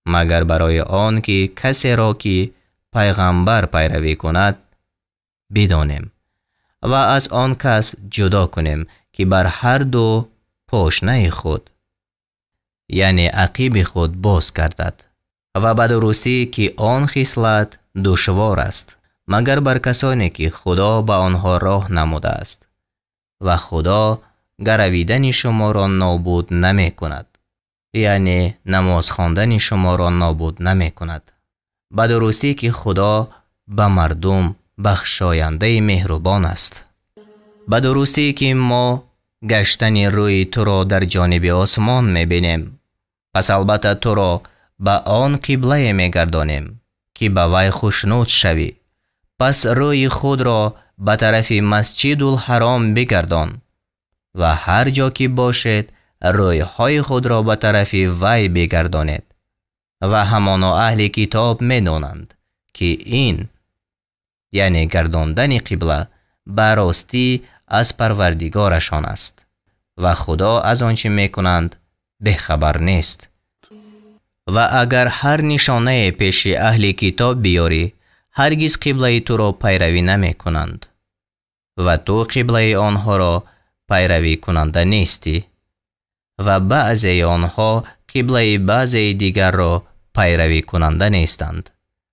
مگر برای آن که کسی را که پیغمبر پیروی کند بدانیم و از آن کس جدا کنیم که بر هر دو پاشنه خود یعنی عقیب خود باز گردد و به درستی که آن خصلت دشوار است مگر بر کسانی که خدا به آنها راه نموده است و خدا گرویدن شما را نابود نمی کند یعنی نماز خواندن شما را نابود نمی کند به درستی که خدا به مردم بخشاینده مهربان است. به درستی که ما گشتن روی تو را در جانب آسمان می بینیم پس البته تو را به آن قبله می گردانیم که به وی خوشنود شوی. پس روی خود را به طرف مسجد الحرام بگردان و هر جا که باشد روی های خود را به طرف وی بگردانید و همانا اهل کتاب می دانند که این یعنی گرداندن قبله براستی از پروردگارشان است و خدا از آنچه می کنند بخبر نیست. و اگر هر نشانه پیش اهل کتاب بیاری هرگز قبله تو را پیروی نمی کنند و تو قبله آنها را پیروی کننده نیستی و بعضی آنها قبله بعضی دیگر را پیروی کننده نیستند.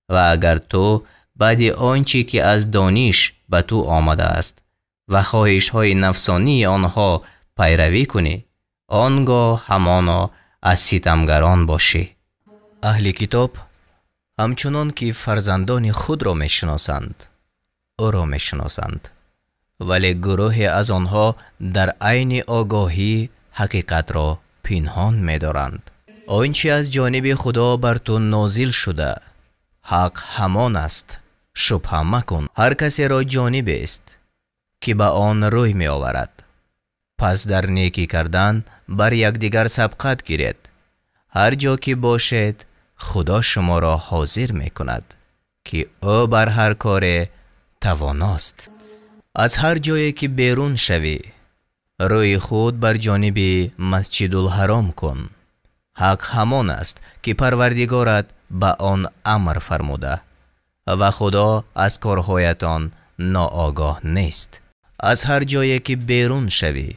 و اگر تو بعد آنچه که از دانش به تو آمده است و خواهش های نفسانی آنها پیروی کنی آنگاه همانا از ستمگران باشی. اهل کتاب همچنان که فرزندان خود را میشناسند او را میشناسند ولی گروهی از آنها در عین آگاهی حقیقت را پنهان می‌دارند. آنچه از جانب خدا بر تو نازل شده حق همان است، شبهه مکن. هر کسی را جانب است که به آن روی می آورد. پس در نیکی کردن بر یکدیگر سبقت گیرید. هر جا که باشد خدا شما را حاضر می کند که او بر هر کار تواناست. از هر جایی که بیرون شوی روی خود بر جانب مسجد الحرام کن. حق همان است که پروردگارت به آن امر فرموده و خدا از کارهایتان ناآگاه نیست. از هر جایی که بیرون شوی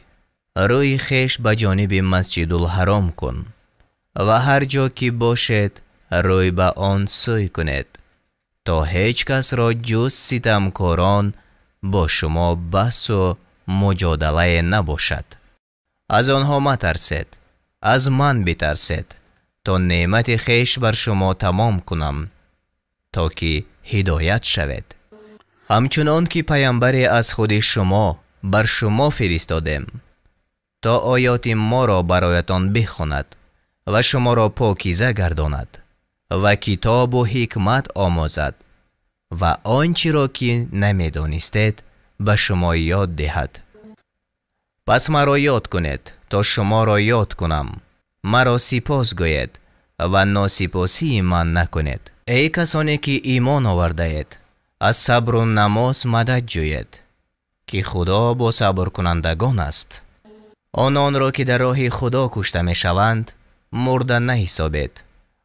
روی خیش به جانب مسجد الحرام کن و هر جا که باشد روی به آن سوی کنید تا هیچ کس را جز ستمکاران با شما بحث و مجادله نباشد. از آنها مترسید، از من بترسید تا نعمت خیش بر شما تمام کنم تا که هدایت شوید. همچنان که پیامبری از خود شما بر شما فرستادیم تا آیات ما را برایتان بخواند و شما را پاکیزه گرداند و کتاب و حکمت آموزد و آنچه را که نمیدانستید به شما یاد دهد. پس مرا یاد کنید تا شما را یاد کنم. مرا سپاس گوید و ناسپاسی من نکنید. ای کسانی که ایمان آورده اید، از صبر و نماز مدد جوید که خدا با صبر کنندگان است. آنان را که در راه خدا کشته می شوند مرده نحسابید.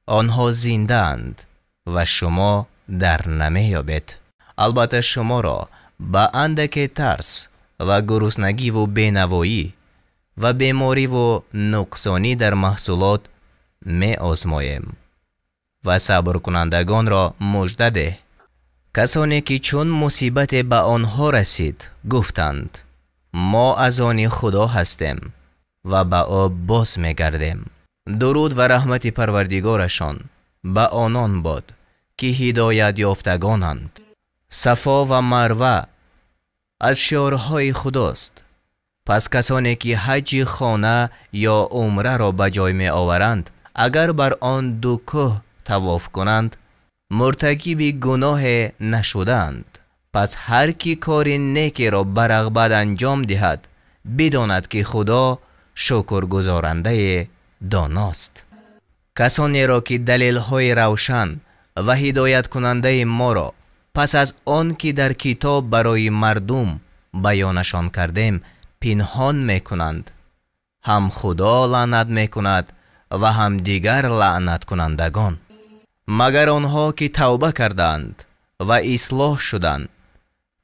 آنها زنده اند و شما در نمی یابید. البته شما را به اندک ترس و گرسنگی و بینوایی و بیماری و نقصانی در محصولات می آزماییم و صبر کنندگان را مژده ده. کسانی که چون مصیبت به آنها رسید گفتند ما از آن خدا هستیم و به آب باز می گردیم. درود و رحمت پروردگارشان به آنان باد که هدایت یافتگانند. صفا و مروه از شعارهای خداست. پس کسانی که حج خانه یا عمره را به جای می آورند اگر بر آن دو کوه طواف کنند مرتکب گناه نشدند. پس هر کی کار نیکی را به رغبت انجام دهد بداند که خدا شکرگزارنده داناست. کسانی را که دلیل های روشن و هدایت کننده ما را پس از آن که در کتاب برای مردم بیانشان کردیم پنهان می کنند، هم خدا لعنت می کند و هم دیگر لعنت کنندگان. مگر آنها که توبه کردند و اصلاح شدند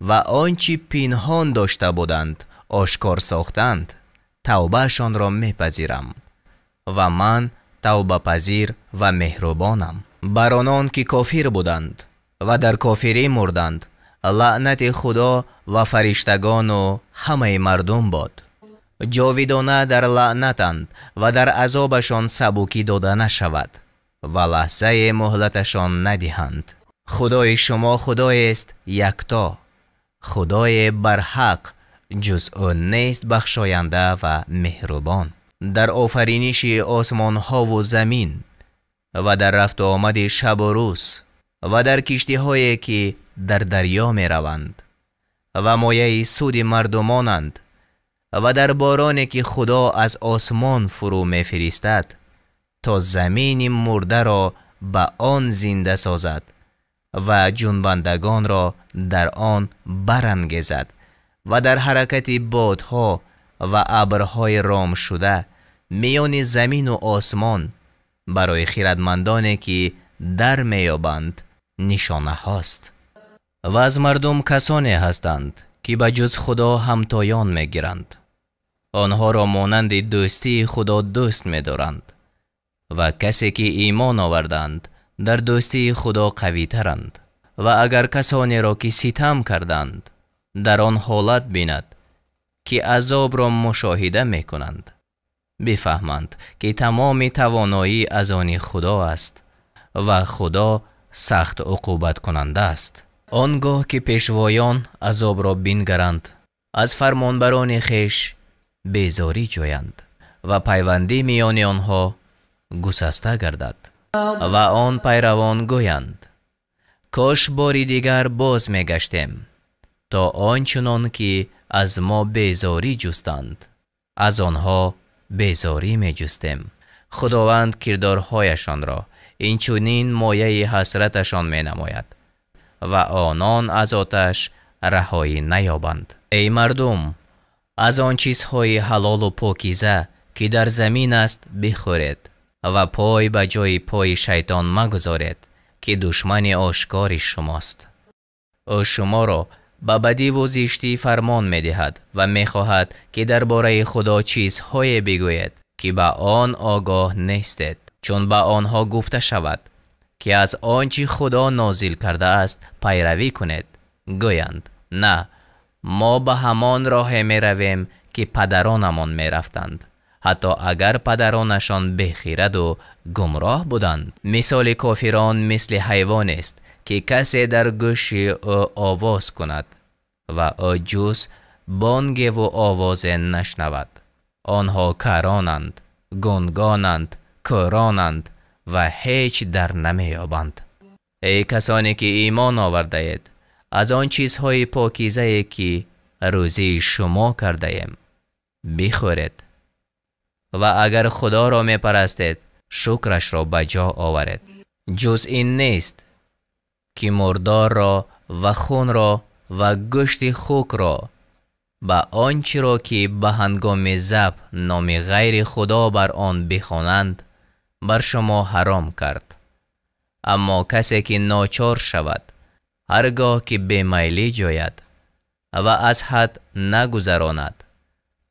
و آنچه پنهان داشته بودند آشکار ساختند، توبهشان را میپذیرم و من توبه پذیر و مهربانم. بر آنان که کافر بودند و در کافری مردند لعنت خدا و فرشتگان و همه مردم باد. جاودانه در لعنتند و در عذابشان سبکی داده نشود و لحظه مهلتشان ندهند. خدای شما خدای است یکتا، خدای برحق، جز او نیست بخشاینده و مهربان. در آفرینش آسمان ها و زمین و در رفت و آمد شب و روز و در کشتی هایی که در دریا می روند و مایه سود مردمانند و در بارانی که خدا از آسمان فرو می فرستد تا زمین مرده را به آن زنده سازد و جنبندگان را در آن برانگیزد و در حرکت بادها و ابرهای رام شده میان زمین و آسمان برای خردمندانی که در میابند نشانه هاست. و از مردم کسانی هستند که به جز خدا همتایان میگیرند. آنها را مانند دوستی خدا دوست می‌دارند و کسی که ایمان آوردند در دوستی خدا قوی ترند. و اگر کسانی را که ستم کردند در آن حالت بیند که عذاب را مشاهده می کنند، بفهمند که تمام توانایی از آن خدا است و خدا سخت عقوبت کننده است. آنگاه که پیشوایان عذاب را بینگرند از فرمانبران خیش بیزاری جویند و پیوندی میان آنها گسسته گردد و آن پیروان گویند کاش باری دیگر باز می گشتیم تا آنچنان که از ما بیزاری جستند از آنها بیزاری می جستیم. خداوند کردارهایشان را اینچنین مایه حسرتشان می نماید و آنان از آتش رهایی نیابند. ای مردم، از آن چیزهای حلال و پاکیزه که در زمین است بخورید و پای به جای پای شیطان مگذارید که دشمن آشکار شماست. او شما را به بدی و زشتی فرمان می دهد و می خواهد که درباره خدا چیزهای بگوید که به آن آگاه نیستید، چون به آنها گفته شود که از آنچه خدا نازل کرده است پیروی کنید. گویند نه، ما به همان راه می رویم که پدرانمان می رفتند حتی اگر پدرانشان بخیرد و گمراه بودند. مثال کافران مثل حیوان است که کسی در گوش او آواز کند و او جز بانگ و آواز نشنود. آنها کرانند، گنگانند، کرانند و هیچ در نمیابند. ای کسانی که ایمان آورده اید، از آن چیزهای پاکیزه که روزی شما کرده ایم بخورید و اگر خدا را می پرستید شکرش را بجا آورید. جز این نیست که مردار را و خون را و گوشت خوک را به آنچه را که به هنگام ذبح نام غیر خدا بر آن بخوانند بر شما حرام کرد. اما کسی که ناچار شود هرگاه که بیمیلی جوید و از حد نگذراند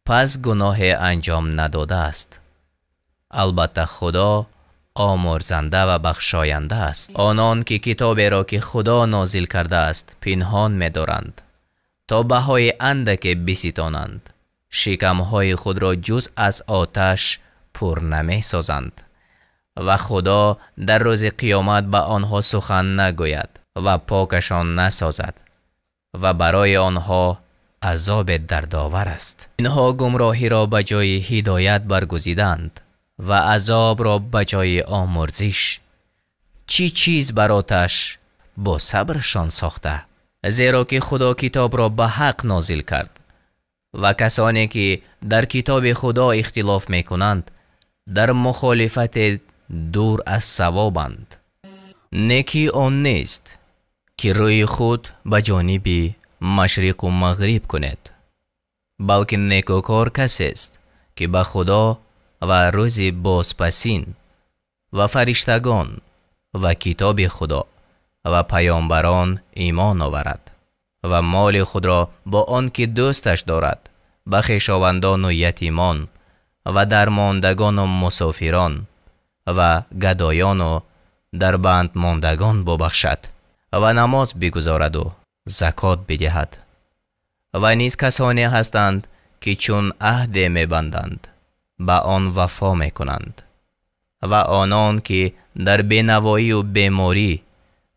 پس گناه انجام نداده است. البته خدا آمرزنده و بخشاینده است. آنان که کتابی را که خدا نازل کرده است پنهان می دارند تا بهای اندک بستانند، شکمهای خود را جز از آتش پر نمی سازند و خدا در روز قیامت به آنها سخن نگوید و پاکشان نسازد و برای آنها عذاب دردآور است. اینها گمراهی را به جای هدایت برگزیدند و عذاب را به جای آمرزش. چی چیز بر آتش با صبرشان ساخته؟ زیرا که خدا کتاب را به حق نازل کرد و کسانی که در کتاب خدا اختلاف می کنند در مخالفت دور از صوابند. نیکی آن نیست که روی خود به جانب مشرق و مغرب کنید، بلکه نیکوکار کسی است که به خدا و روز بازپسین و فرشتگان و کتاب خدا و پیامبران ایمان آورد و مال خود را با آن که دوستش دارد به خویشاوندان و یتیمان و درماندگان و مسافران و گدایان و در بند ماندگان ببخشد و نماز بگزارد و زکات بدهد. و نیز کسانی هستند که چون عهد می‌بندند به آن وفا می‌کنند و آنان که در بینوایی و بیماری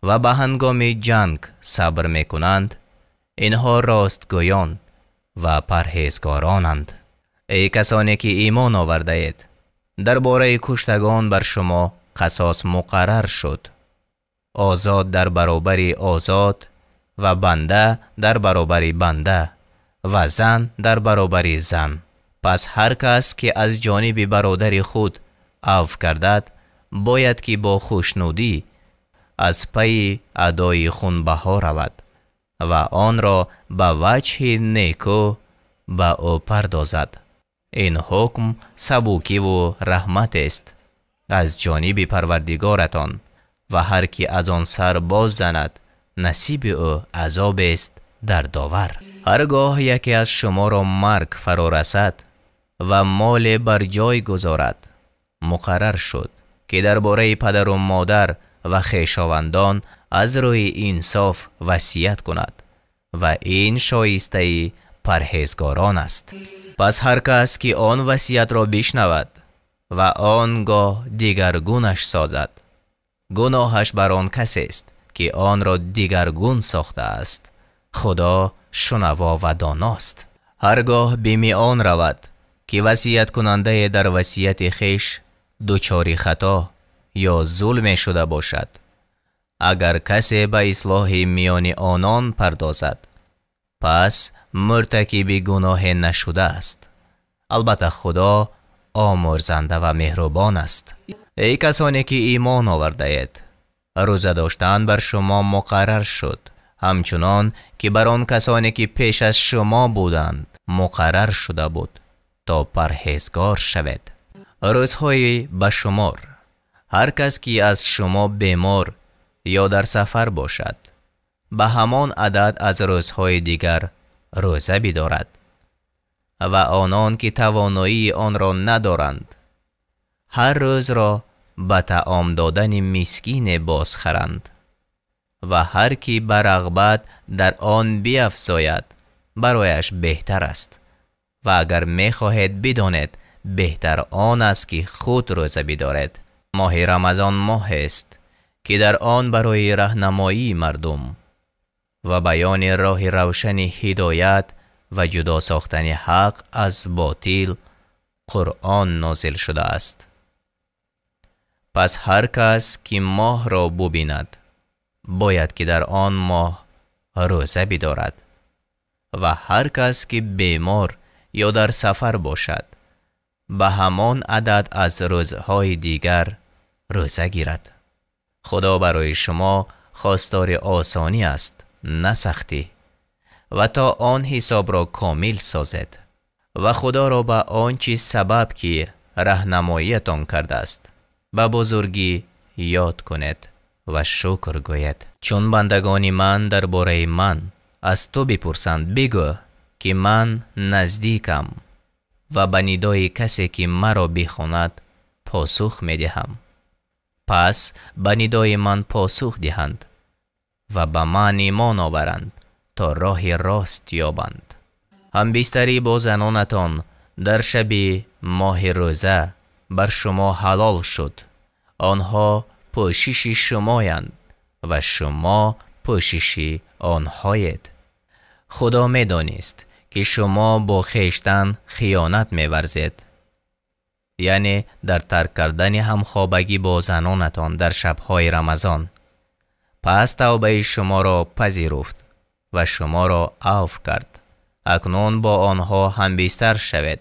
و به هنگام جنگ صبر می‌کنند اینها راستگویان و پرهیزگارانند. ای کسانی که ایمان آورده اید، درباره کشتگان بر شما قصاص مقرر شد. آزاد در برابر آزاد و بنده در برابر بنده و زن در برابر زن. پس هر کس که از جانب برادر خود عفو کردد باید که با خوشنودی از پی ادای خونبها رود و آن را به وجه نیکو به او پردازد. این حکم سبوکی و رحمت است از جانب پروردگارتان و هر کی از آن سر باز زند نصیب او عذاب است دردآور. هرگاه یکی از شما را مرگ فرا رسد و مال بر جای گذارد مقرر شد که درباره پدر و مادر و خویشاوندان از روی انصاف وصیت کند و این شایسته پرهیزگاران است. پس هر کس که آن وصیت را بشنود و آنگاه دیگرگونش سازد گناهش بر آن کسی است که آن را دیگرگون ساخته است. خدا شنوا و داناست. هرگاه به آن رود که وصیت کننده در وصیت خویش دچار خطا یا ظلم شده باشد، اگر کسی به اصلاح میان آنان پردازد پس مرتکب گناه نشده است. البته خدا آمرزنده و مهربان است. ای کسانی که ایمان آورده اید، روزه داشتن بر شما مقرر شد همچنان که بر آن کسانی که پیش از شما بودند مقرر شده بود تا پرهیزگار شوید. روزهای بشمار. هر کس که از شما بیمار یا در سفر باشد به همان عدد از روزهای دیگر روزه بدارد و آنان که توانایی آن را ندارند هر روز را به طعام دادن مسکین بازخرند و هر کی به رغبت در آن بیفزاید برایش بهتر است. و اگر می خواهید بدانید بهتر آن است که خود روزه بدارد. ماه رمضان ماه است که در آن برای راهنمایی مردم و بیان راه روشن هدایت و جدا ساختن حق از باطل قرآن نازل شده است. پس هر کس که ماه را ببیند باید که در آن ماه روزه بدارد و هر کس که بیمار یا در سفر باشد به همان عدد از روزهای دیگر روزه گیرد. خدا برای شما خواستار آسانی است نه سختی و تا آن حساب را کامل سازد و خدا را به آنچه سبب که راهنماییتان کرده است به بزرگی یاد کنید و شکر گوید. چون بندگان من درباره من از تو بپرسند بگو که من نزدیکم و به ندای کسی که مرا بخواند پاسخ میدهم. پس به ندای من پاسخ دهند و به من ایمان آورند تا راه راست یابند. همبستری با زنانتان در شب ماه روزه بر شما حلال شد. آنها پوشش شمایند و شما پوشش آنهایید. خدا می دانست که شما با خویشتن خیانت می ورزید، یعنی در ترک کردن همخوابگی با زنانتان در شبهای رمضان. پس توبه شما را پذیرفت و شما را عفو کرد. اکنون با آنها همبستر شوید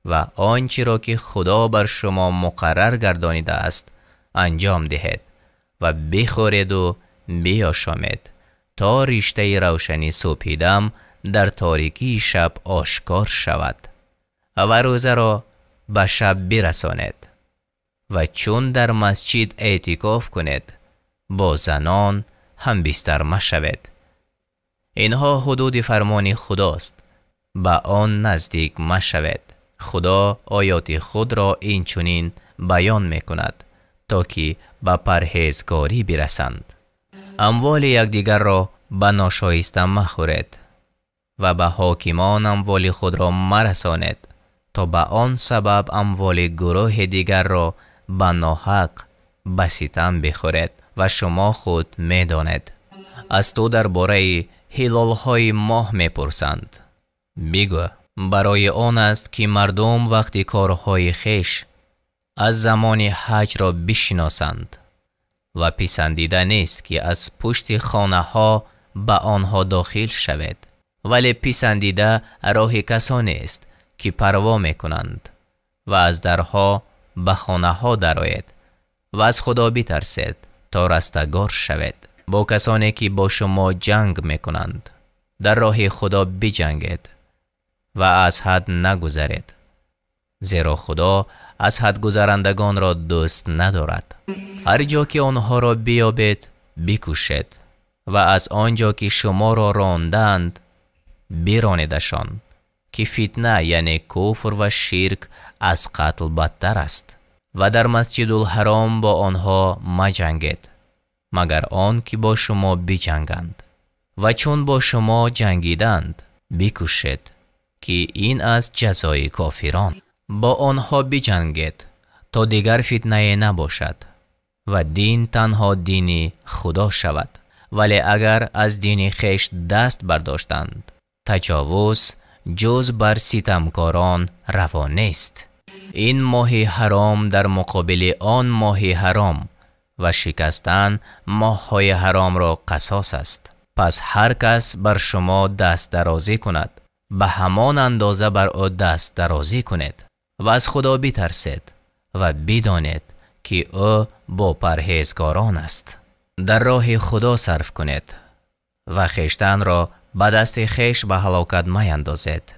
و آنچه را که خدا بر شما مقرر گردانیده است انجام دهید و بخورید و بیاشامید تا رشته روشنی صبح دم در تاریکی شب آشکار شود و روزه را به شب برسانید و چون در مسجد اعتکاف کنید با زنان همبستر مشوید. اینها حدود فرمان خداست، به آن نزدیک مشوید. خدا آیات خود را این چنین بیان می کند تا که به پرهیزگاری برسند. اموال یکدیگر را به ناشایسته مخورید و به حاکمان اموال خود را مرسانید تا به آن سبب اموال گروه دیگر را به ناحق به ستم بخورید و شما خود می دانید. از تو درباره هلالهای ماه می پرسند. بگو برای آن است که مردم وقتی کارهای خیش از زمان حج را بشناسند و پسندیده نیست که از پشت خانه ها به آنها داخل شوید، ولی پسندیده راه کسانی است که پروا می کنند و از درها به خانه ها درآیید و از خدا بترسید تا رستگار شوید. با کسانی که با شما جنگ می کنند در راه خدا بجنگید و از حد نگذرید، زیرا خدا از حد گذرندگان را دوست ندارد. هر جا که آنها را بیابید بکشید و از آنجا که شما را راندند برانیدشان، که فتنه یعنی کفر و شرک از قتل بدتر است. و در مسجد الحرام با آنها مجنگید مگر آن که با شما بجنگند و چون با شما جنگیدند بکشید، که این از جزای کافران. با آنها بجنگید تا دیگر فتنه نباشد و دین تنها دین خدا شود. ولی اگر از دین خیش دست برداشتند تجاوز جز بر ستمکاران روا نیست. این ماه حرام در مقابل آن ماه حرام و شکستن ماه‌های حرام را قصاص است. پس هر کس بر شما دست درازی کند به همان اندازه بر او دست درازی کنید و از خدا بترسید و بدانید که او با پرهیزگاران است. در راه خدا صرف کنید و خیشتن را به دست خیش به هلاکت میندازید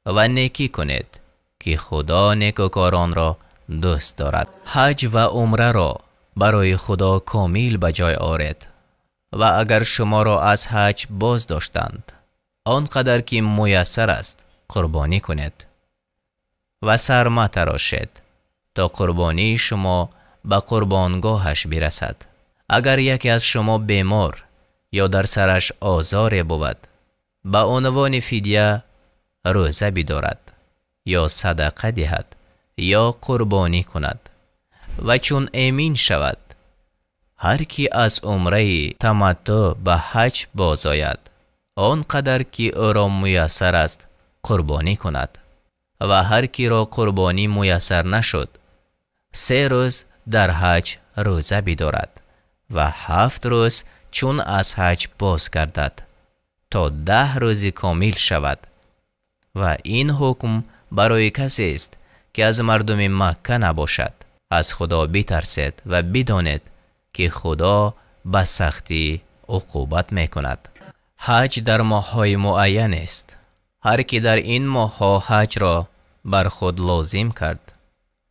و نیکی کنید که خدا نیکوکاران را دوست دارد. حج و عمره را برای خدا کامل به جای آورید و اگر شما را از حج باز داشتند آنقدر که میسر است قربانی کنید و سر متراشید تا قربانی شما به قربانگاهش برسد. اگر یکی از شما بیمار یا در سرش آزار بود به عنوان فدیه روزه بدارد یا صدقه دهد یا قربانی کند و چون امین شود هر کی از عمره تمتع به حج باز آید آنقدر که او را میسر است قربانی کند و هر کی را قربانی میسر نشد 3 روز در حج روزه بدارد و 7 روز چون از حج باز گردد تا 10 روزی کامل شود و این حکم برای کسی است که از مردم مکه نباشد. از خدا بترسید و بدانید که خدا به سختی عقوبت میکند. حج در ماه‌های معین است. هر کی در این ماه‌ها حج را بر خود لازم کرد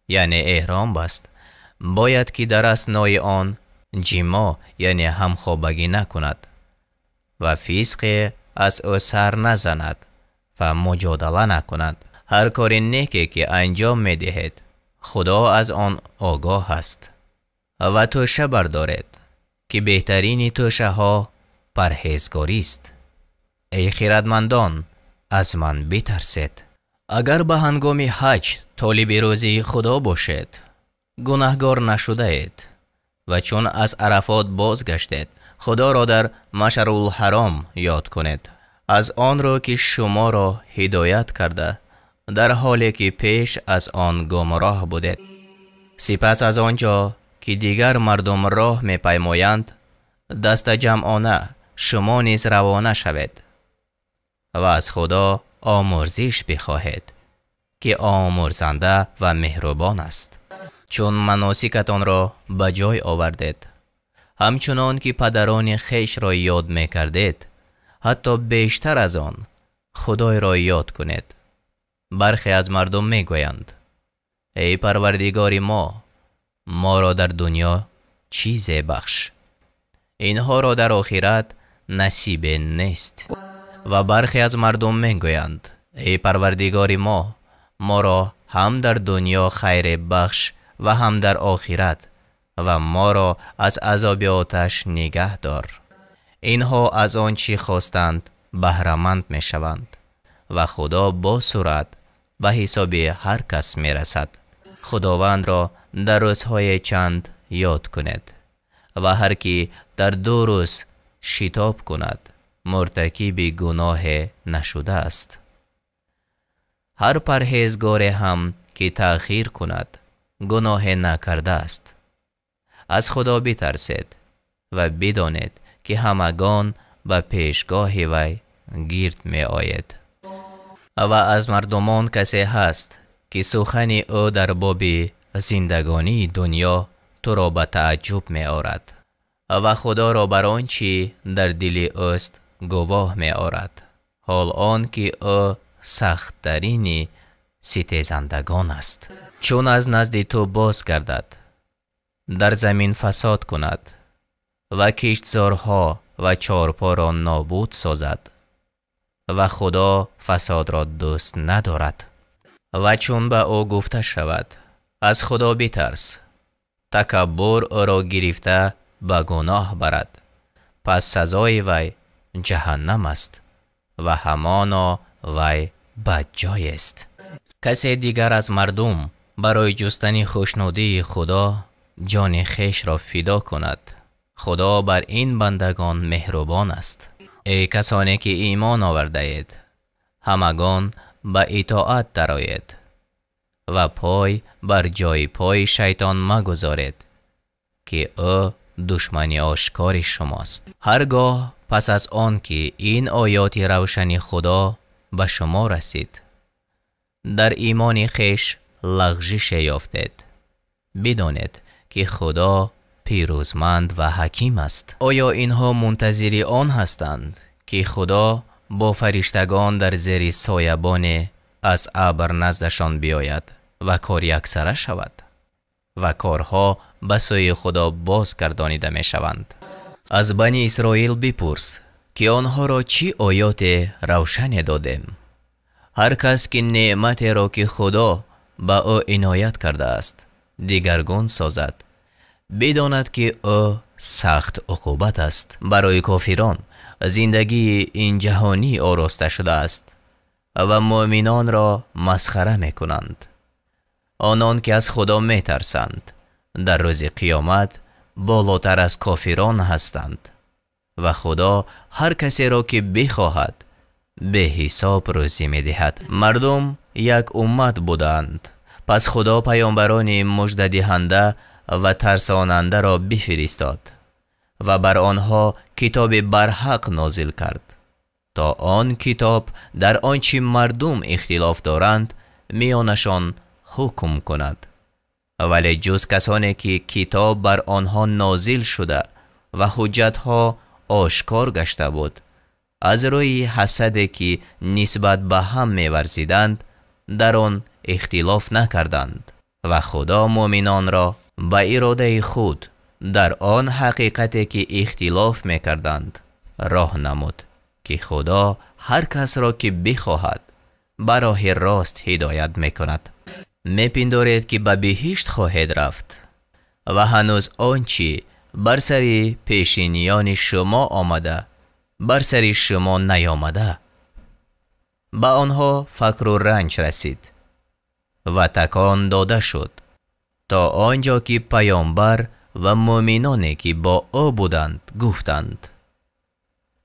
یعنی احرام بست باید که در اثنای آن جماع یعنی همخوابگی نکند و فسق از او سر نزند و مجادله نکند. هر کار نیکی که انجام می دهید خدا از آن آگاه است و توشه بردارید که بهترین توشه ها پرهیزگاری است. ای خردمندان از من بترسید. اگر به هنگام حج طالب روزی خدا باشید گناهگار نشده اید و چون از عرفات بازگشتید خدا را در مشعر الحرام یاد کنید از آن را که شما را هدایت کرده در حالی که پیش از آن گمراه بودید. سپس از آنجا که دیگر مردم راه می پیمایند دست جمعانه شما نیز روانه شوید و از خدا آمرزش بخواهید که آمرزنده و مهربان است. چون مناسکتان را به جای آوردید همچنان که پدران خیش را یاد می کردید حتی بیشتر از آن خدای را یاد کنید. برخی از مردم می گویند ای پروردگار ما را در دنیا چیزی بخش اینها را در آخرت نصیب نیست. و برخی از مردم می گویند ای پروردگار ما را هم در دنیا خیر بخش و هم در آخرت و ما را از عذاب آتش نگه دار. اینها از آن چی خواستند بهره‌مند می شوند و خدا با صورت به حساب هر کس می رسد. خداوند را در روزهای چند یاد کنید و هر کی در 2 روز شتاب کند مرتکب گناه نشده است. هر پرهیزگار هم که تأخیر کند گناه نکرده است. از خدا بترسید و بدانید که همگان به پیشگاه وی گرد می آید. و از مردمان کسی هست که سخن او در باب زندگانی دنیا تو را به تعجب می آرد و خدا را بر آنچه در دل اوست گواه می آرد حال آن که او سخت ترین ستیزندگان است. چون از نزد تو باز گردد در زمین فساد کند و کشتزارها و چارپا را نابود سازد و خدا فساد را دوست ندارد. و چون به او گفته شود از خدا بترس تکبر او را گرفته به گناه برد پس سزای وی جهنم است و همانا وی بدجای است. کسی دیگر از مردم برای جستن خوشنودی خدا جان خیش را فدا کند خدا بر این بندگان مهربان است. ای کسانی که ایمان آورده اید همگان به اطاعت درآیید و پای بر جای پای شیطان مگذارید که او دشمنی آشکار شماست. هرگاه پس از آن که این آیات روشنی خدا به شما رسید در ایمان خیش لغزش یافتید بدانید که خدا پیروزمند و حکیم است. آیا اینها منتظر آن هستند که خدا با فرشتگان در زیر سایبان از ابر نزدشان بیاید و کار یکسره شود و کارها به سوی خدا بازگردانیده می شوند؟ از بنی اسرائیل بپرس که آنها را چی آیات روشن دادیم. هر کس که نعمت را که خدا به او عنایت کرده است دیگرگون سازد بداند که او سخت عقوبت است. برای کافران زندگی این جهانی آراسته شده است و مؤمنان را مسخره می کنند. آنان که از خدا می ترسند در روز قیامت بالاتر از کافران هستند و خدا هر کسی را که بخواهد به حساب روزی می دهد. مردم یک امت بودند، پس خدا پیامبران مژده دهنده و ترساننده را بفرستاد و بر آنها کتاب برحق نازل کرد تا آن کتاب در آنچه مردم اختلاف دارند میانشان حکم کند. ولی جز کسانی که کتاب بر آنها نازل شده و حجتها آشکار گشته بود، از روی حسدی که نسبت به هم می‌ورزیدند در آن اختلاف نکردند و خدا مؤمنان را به اراده خود در آن حقیقتی که اختلاف می‌کردند راه نمود که خدا هر کس را که بخواهد به راه راست هدایت می‌کند. می‌پندارید که به بهشت خواهید رفت و هنوز آنچه بر سر پیشینیان شما آمده بر سر شما نیامده. به آنها فقر و رنج رسید و تکان داده شد تا آنجا که پیامبر و مؤمنانی که با او بودند گفتند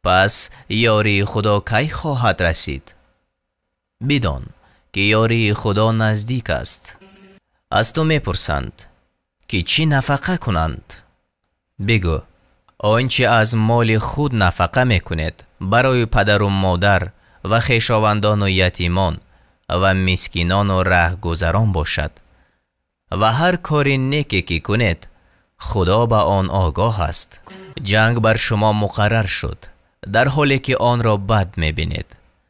پس یاری خدا کی خواهد رسید؟ بدان که یاری خدا نزدیک است. از تو میپرسند که چی نفقه کنند؟ بگو آنچه از مال خود نفقه میکنید برای پدر و مادر و خویشاوندان و یتیمان و مسکینان و رهگذران باشد و هر کار نیکی که کنید خدا به آن آگاه است. جنگ بر شما مقرر شد در حالی که آن را بد میبینید.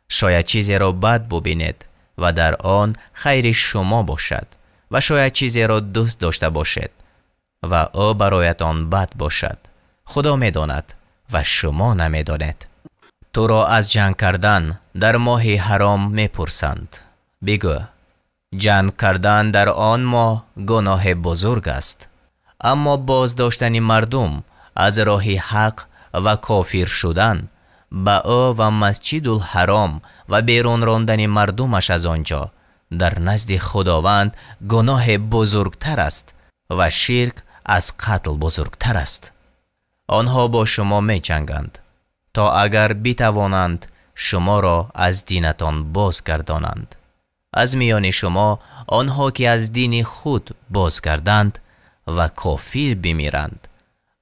شاید چیزی را بد ببینید و در آن خیر شما باشد و شاید چیزی را دوست داشته باشید و او برایتان بد باشد. خدا میداند و شما نمیدانید. تو را از جنگ کردن در ماه حرام میپرسند. بگو جنگ کردن در آن ماه گناه بزرگ است، اما بازداشتن مردم از راه حق و کافر شدن به او و مسجد الحرام و بیرون راندن مردمش از آنجا در نزد خداوند گناه بزرگتر است و شرک از قتل بزرگتر است. آنها با شما می جنگند تا اگر بتوانند شما را از دینتان بازگردانند. از میان شما آنها که از دین خود بازگردند و کافر بمیرند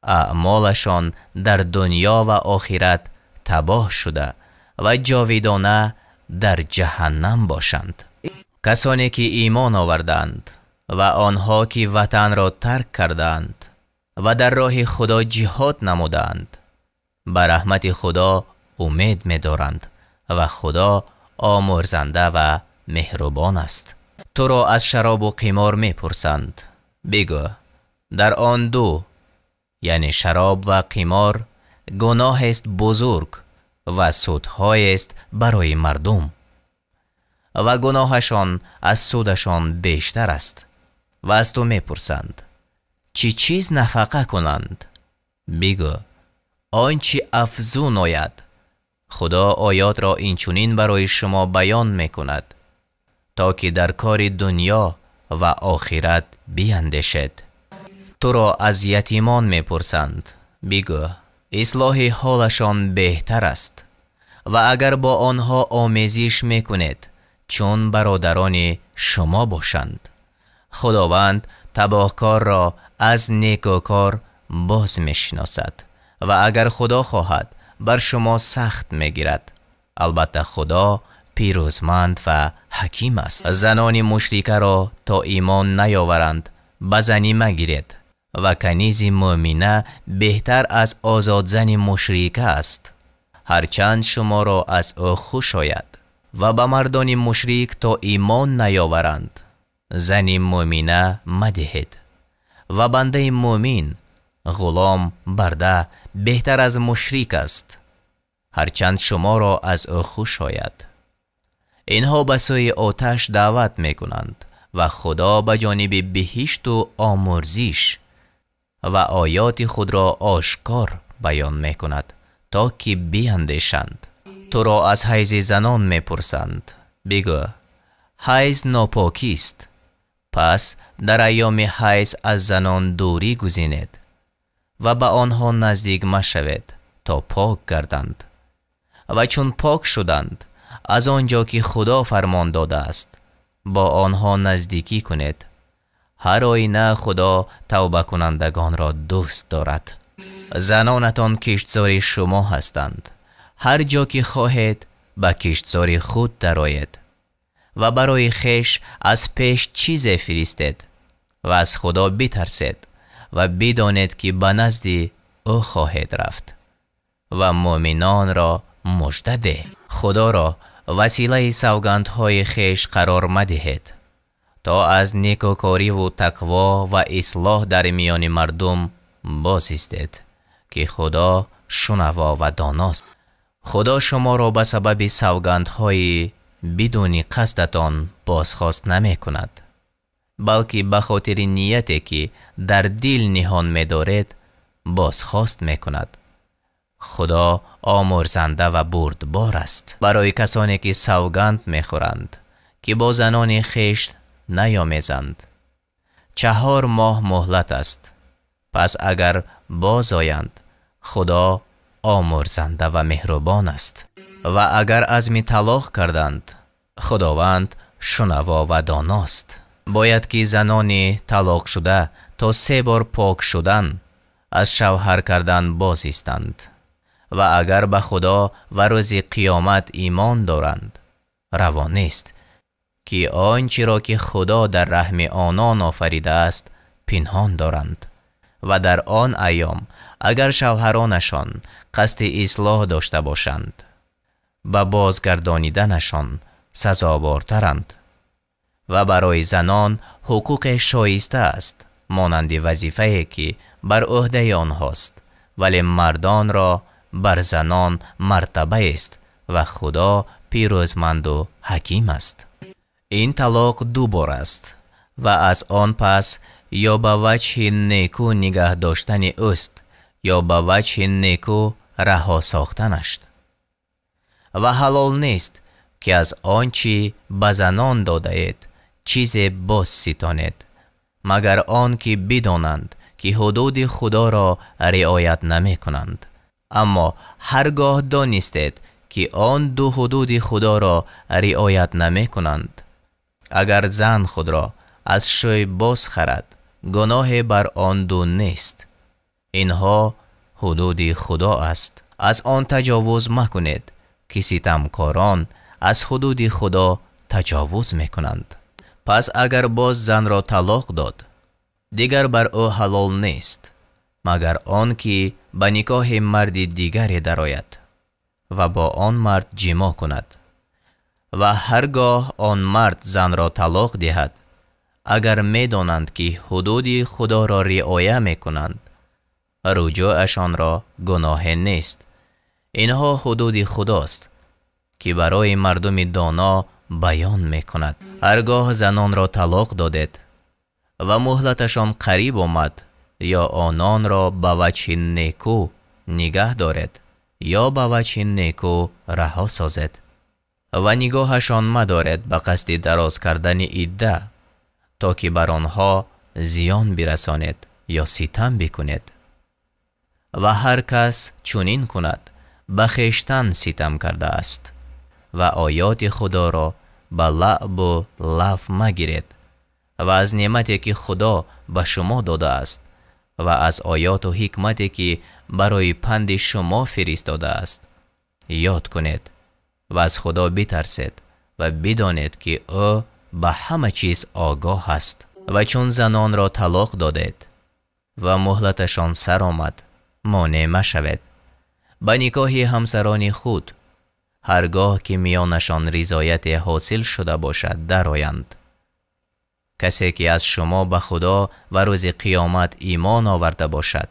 اعمالشان در دنیا و آخرت تباه شده و جاویدانه در جهنم باشند. کسانی که ایمان آوردند و آنها که وطن را ترک کردند و در راه خدا جهاد نمودند به رحمت خدا امید می دارند و خدا آمرزنده و مهربان است. تو را از شراب و قمار می پرسند. بگو در آن دو یعنی شراب و قمار گناه است بزرگ و سودهای است برای مردم و گناهشان از سودشان بیشتر است. و از تو می پرسند چی چیز نفقه کنند؟ بگو آنچه افزون آید. خدا آیات را اینچنین برای شما بیان می کند تا که در کار دنیا و آخرت بیندیشید. تو را از یتیمان می پرسند. بگو اصلاح حالشان بهتر است و اگر با آنها آمیزش می کنید چون برادران شما باشند. خداوند تباهکار را از نیکوکار باز می شناسد و اگر خدا خواهد بر شما سخت می گیرد. البته خدا پیروزمند و حکیم است. زنان مشرکه را تا ایمان نیاورند به زنی مگیرید و کنیز مؤمنه بهتر از آزاد زن مشرکه است هرچند شما را از او خوش آید. و به مردان مشرک تا ایمان نیاورند زن مؤمنه مدهید و بنده مؤمن غلام برده بهتر از مشرک است هرچند شما را از او خوش آید. اینها به سوی آتش دعوت می کنند و خدا به جانب بهشت و آمرزش و آیات خود را آشکار بیان می کند تا که بیندیشند. تو را از حیض زنان می پرسند. بگو حیض ناپاکی است، پس در ایام حیض از زنان دوری گزینید و به آنها نزدیک مشوید تا پاک گردند. و چون پاک شدند از آنجا که خدا فرمان داده است با آنها نزدیکی کنید. هر آینه خدا توبه کنندگان را دوست دارد. زنانتان کشتزار شما هستند. هر جا که خواهید به کشتزار خود درآیید و برای خویش از پیش چیز فرستید و از خدا بترسید و بدانید که به نزد او خواهید رفت و مؤمنان را مژده ده. خدا را وسیله سوگندهای خویش قرار مدهید تا از نیکوکاری و تقوا و اصلاح در میان مردم باز ایستید که خدا شنوا و داناست. خدا شما را به سبب سوگندهای بدون قصدتان بازخواست نمی کند، بلکه به خاطر نیتی که در دل نهان می دارید بازخواست می کند. خدا آمرزنده و بردبار است برای کسانی که سوگند می خورند که با زنان خویش نیامیزند. 4 ماه مهلت است. پس اگر باز آیند خدا آمرزنده و مهربان است. و اگر عزم طلاق کردند خداوند شنوا و داناست. باید که زنان طلاق شده تا 3 بار پاک شدن از شوهر کردن باز ایستند و اگر به خدا و روز قیامت ایمان دارند روا نیست که آنچه را که خدا در رحم آنان آفریده است پنهان دارند و در آن ایام اگر شوهرانشان قصد اصلاح داشته باشند به بازگردانیدنشان سزاوارترند. و برای زنان حقوق شایسته است مانند وظیفه‌ای که بر عهده آنهاست، ولی مردان را بر زنان مرتبه است و خدا پیروزمند و حکیم است. این طلاق 2 بار است و از آن پس یا به وجه نیکو نگه داشتن اوست یا به وجه نیکو رها ساختنش. و حلال نیست که از آنچه به زنان داده اید چیز باز ستانید مگر آن که بدانند که حدود خدا را رعایت نمی کنند. اما هرگاه دانستید که آن 2 حدود خدا را رعایت نمی کنند، اگر زن خود را از شوی باز خرد گناه بر آن 2 نیست. اینها حدود خدا است. از آن تجاوز مکنید که ستمکاران از حدود خدا تجاوز میکنند. پس اگر باز زن را طلاق داد دیگر بر او حلال نیست مگر آن که به نکاح مرد دیگری درآید و با آن مرد جما کند. و هرگاه آن مرد زن را طلاق دهد اگر میدانند که حدود خدا را رعایت میکنند رجوعشان را گناه نیست. اینها حدود خداست که برای مردم دانا بیان میکند. هرگاه زنان را طلاق دادید و مهلتشان قریب آمد یا آنان را به وجه نیکو نگه دارید یا به وجه نیکو رها سازید و نگاهشان مدارید به قصد دراز کردن عده تا که بر آنها زیان برسانید یا ستم بکنید. و هر کس چنین کند به خویشتن ستم کرده است و آیات خدا را به لعب و لف مگیرید و از نعمتی که خدا به شما داده است و از آیات و حکمتی که برای پند شما فرستاده است یاد کنید و از خدا بترسید و بدانید که او به همه چیز آگاه است. و چون زنان را طلاق دادید و مهلتشان سر آمد مانع مشوید به نکاح همسران خود هرگاه که میانشان رضایت حاصل شده باشد درآیند. کسی که از شما به خدا و روز قیامت ایمان آورده باشد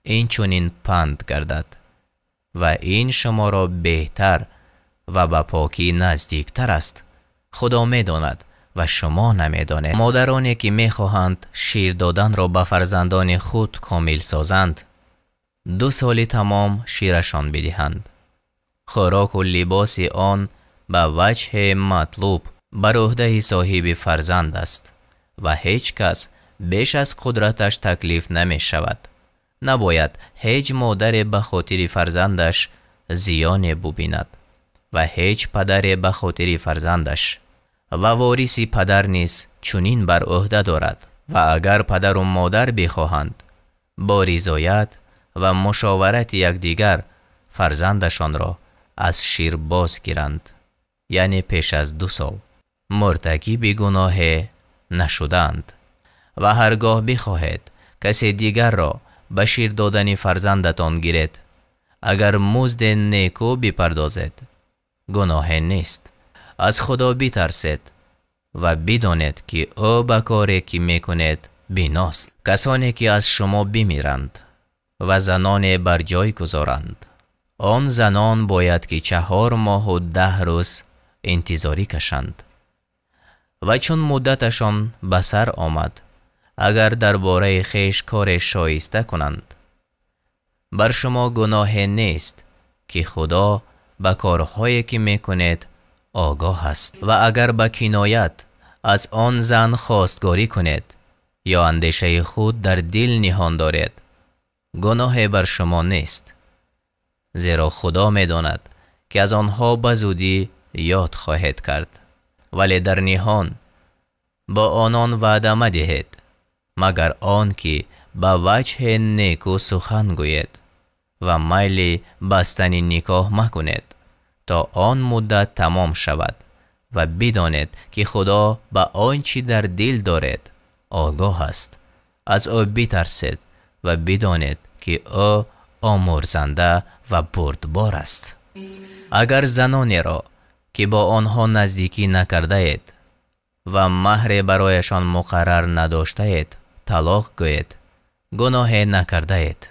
این چنین پند گردد و این شما را بهتر و به پاکی نزدیکتر است. خدا میداند و شما نمیدانید. مادرانی که میخواهند شیر دادن را به فرزندان خود کامل سازند 2 سال تمام شیرشان بدهند. خوراک و لباس آن به وجه مطلوب بر عهده صاحب فرزند است و هیچ کس بیش از قدرتش تکلیف نمی شود. نباید هیچ مادر به خاطر فرزندش زیان ببیند و هیچ پدر به خاطر فرزندش. و وارثی پدر نیز چنین بر عهده دارد. و اگر پدر و مادر بخواهند با رضایت و مشاورت یکدیگر فرزندشان را از شیر باز گیرند، یعنی پیش از 2 سال، مرتکب گناه نشدند. و هرگاه بخواهید کسی دیگر را به شیر دادن فرزندتان گیرید، اگر مزد نیکو بپردازید، گناه نیست. از خدا بترسید و بدانید که او به کاری که میکنید بیناست. کسانی که از شما بمیرند و زنان بر جای گذارند، آن زنان باید که 4 ماه و 10 روز انتظاری کشند. و چون مدتشان به سر آمد، اگر درباره خویش کار شایسته کنند، بر شما گناه نیست که خدا به کارهایی که میکنید آگاه است. و اگر به کنایت از آن زن خواستگاری کنید یا اندیشه خود در دل نهان دارید، گناه بر شما نیست، زیرا خدا میداند که از آنها به زودی یاد خواهید کرد. ولی در نهان با آنان وعده مدهید، مگر آن که به وجه نیکو سخن گوید و میل بستن نکاح مکنید تا آن مدت تمام شود. و بدانید که خدا به آنچه در دل دارید آگاه است. از او بترسید و بدانید که او آمرزنده و بردبار است. اگر زنانی را که با آنها نزدیکی نکرده اید و مهر برایشان مقرر نداشته اید طلاق گوید، گناه نکرده اید.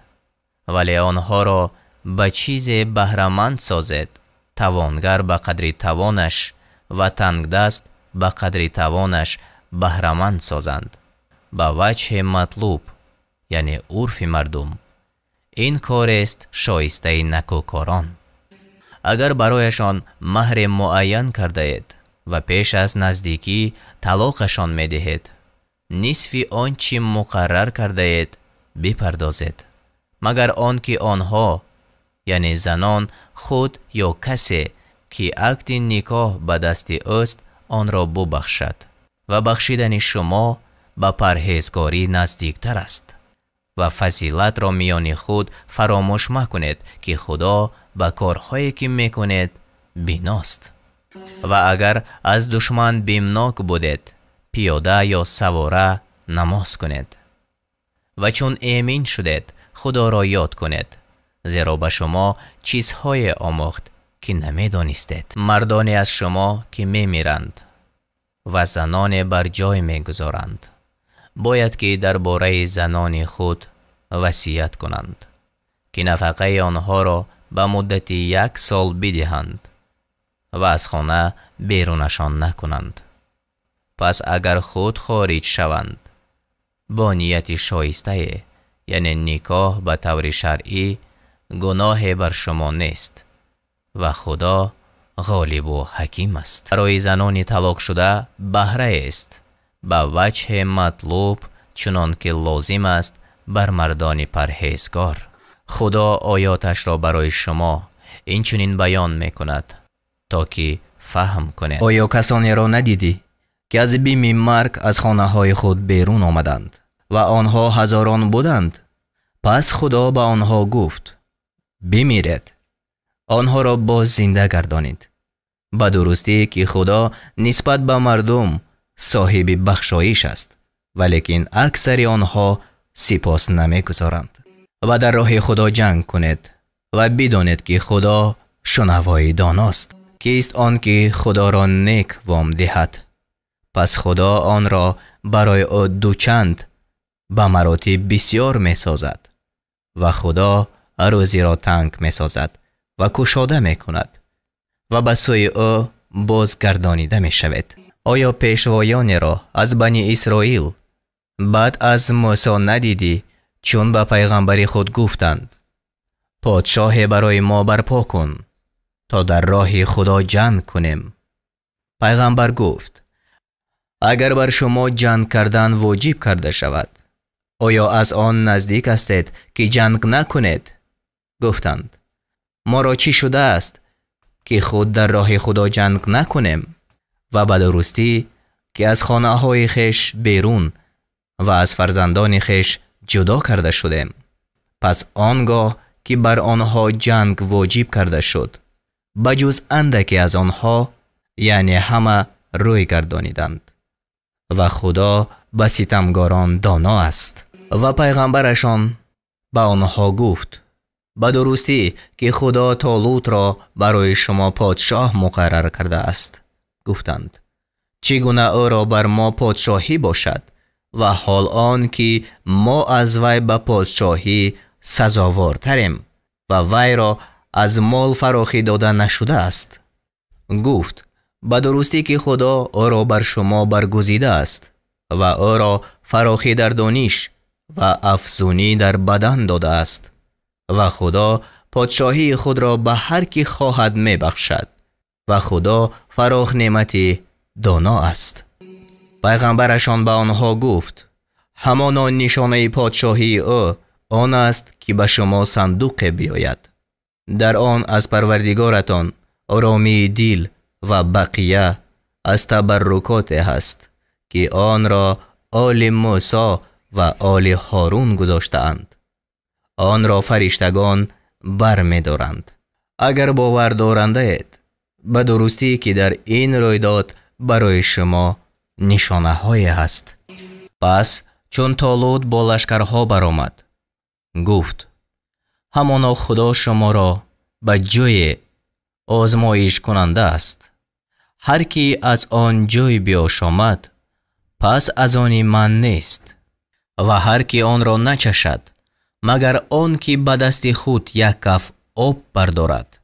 ولی آنها را به چیز بهره‌مند سازید. توانگر به قدر توانش و تنگ دست به قدر توانش بهره‌مند سازند، به وجه مطلوب، یعنی عرف مردم. این کار است شایسته نکوکاران. اگر برایشان مهر معین کرده اید و پیش از نزدیکی طلاقشان می دهید، نصف آنچه مقرر کرده اید بپردازید، مگر آنکه آنها، یعنی زنان خود یا کسی که عقد نکاح به دست اوست آن را ببخشد. و بخشیدن شما به پرهیزگاری نزدیکتر است. و فضیلت را میان خود فراموش مکنید که خدا به کارهایی که میکنید بیناست. و اگر از دشمن بیمناک بودید، پیاده یا سواره نماز کنید. و چون ایمن شدید خدا را یاد کنید، زیرا به شما چیزهای آموخت که نمیدانستید. مردانی از شما که میمیرند و زنان بر جای میگذارند، باید که درباره زنان خود وصیت کنند که نفقه آنها را به مدت 1 سال بدهند و از خانه بیرونشان نکنند. پس اگر خود خارج شوند با نیت شایسته، یعنی نکاح به طور شرعی، گناه بر شما نیست و خدا غالب و حکیم است. برای زنان طلاق شده بهره است به وجه مطلوب، چنان که لازم است بر مردان پرهیزگار. خدا آیاتش را برای شما این چنین بیان می کند تا که فهم کنید. آیا کسانی را ندیدی که از بیم مرگ از خانه های خود بیرون آمدند و آنها هزاران بودند؟ پس خدا به آنها گفت بمیرید، آنها را باز زنده گردانید. به درستی که خدا نسبت به مردم صاحب بخشایش است، ولیکن اکثر آنها سپاس نمی‌گزارند. و در راه خدا جنگ کنید و بدانید که خدا شنوای داناست. کیست آن که خدا را نیک وام دهد، پس خدا آن را برای او دوچند به مراتب بسیار می سازد. و خدا روزی را تنگ می سازد و کشاده می کند و به سوی او بازگردانیده می شود. آیا پیشوایان را از بنی اسرائیل بعد از موسی ندیدی چون به پیغمبر خود گفتند پادشاه برای ما برپا کن تا در راه خدا جنگ کنیم؟ پیغمبر گفت اگر بر شما جنگ کردن واجب کرده شود، آیا از آن نزدیک هستید که جنگ نکنید؟ گفتند: ما را چی شده است که خود در راه خدا جنگ نکنیم و به درستی که از خانه های خیش بیرون و از فرزندان خیش جدا کرده شدیم. پس آنگاه که بر آنها جنگ واجب کرده شد، بجز اندکی از آنها، یعنی همه روی گردانیدند و خدا به ستمگاران دانا است. و پیغمبرشان به آنها گفت: به درستی که خدا طالوت را برای شما پادشاه مقرر کرده است. گفتند: چگونه او را بر ما پادشاهی باشد و حال آن که ما از وی به پادشاهی سزاوارتریم و وی را از مال فراخی داده نشده است؟ گفت: به درستی که خدا او را بر شما برگزیده است و او را فراخی در دانش و افزونی در بدن داده است و خدا پادشاهی خود را به هر کی خواهد می بخشد و خدا فراخ نعمتی دانا است. پیغمبرشان به آنها گفت: همان نشانه پادشاهی او آن است که به شما صندوق بیاید. در آن از پروردگارتان آرامی دل و بقیه از تبرکات هست که آن را آل موسی و آل هارون گذاشته‌اند. آن را فرشتگان بر می دارند. اگر باور دارنده اید، به درستی که در این رویداد برای شما نشانه های هست. پس چون طالوت با لشکرها برآمد، گفت: همانا خدا شما را به جای آزمایش کننده است. هر کی از آن جای بیاشامد، پس از آن من نیست، و هر کی آن را نچشد مگر آن که به دست خود یک کف آب بردارد،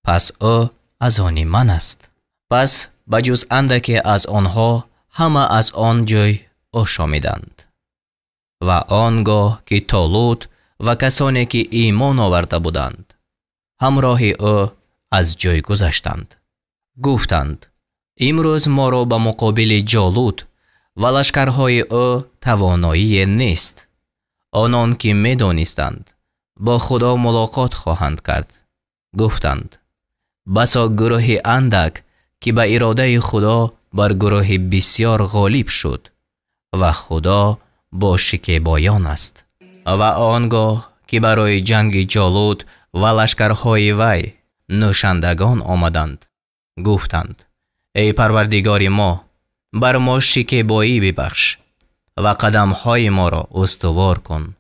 پس او از آن من است. پس بجز اندکی از آنها همه از آن جای آشامیدند. و آنگاه که طالوت و کسانی که ایمان آورده بودند همراه او از جای گذشتند، گفتند: امروز ما را به مقابل جالوت و لشکرهای او توانایی نیست. آنان که می دانستند با خدا ملاقات خواهند کرد، گفتند: بسا گروه اندک که به اراده خدا بر گروه بسیار غالب شد و خدا با شکیبایان است. و آنگاه که برای جنگ جالوت و لشکرهای وی نوشندگان آمدند، گفتند: ای پروردگار ما، بر ما شکیبایی ببخش و قدمهای ما را استوار کن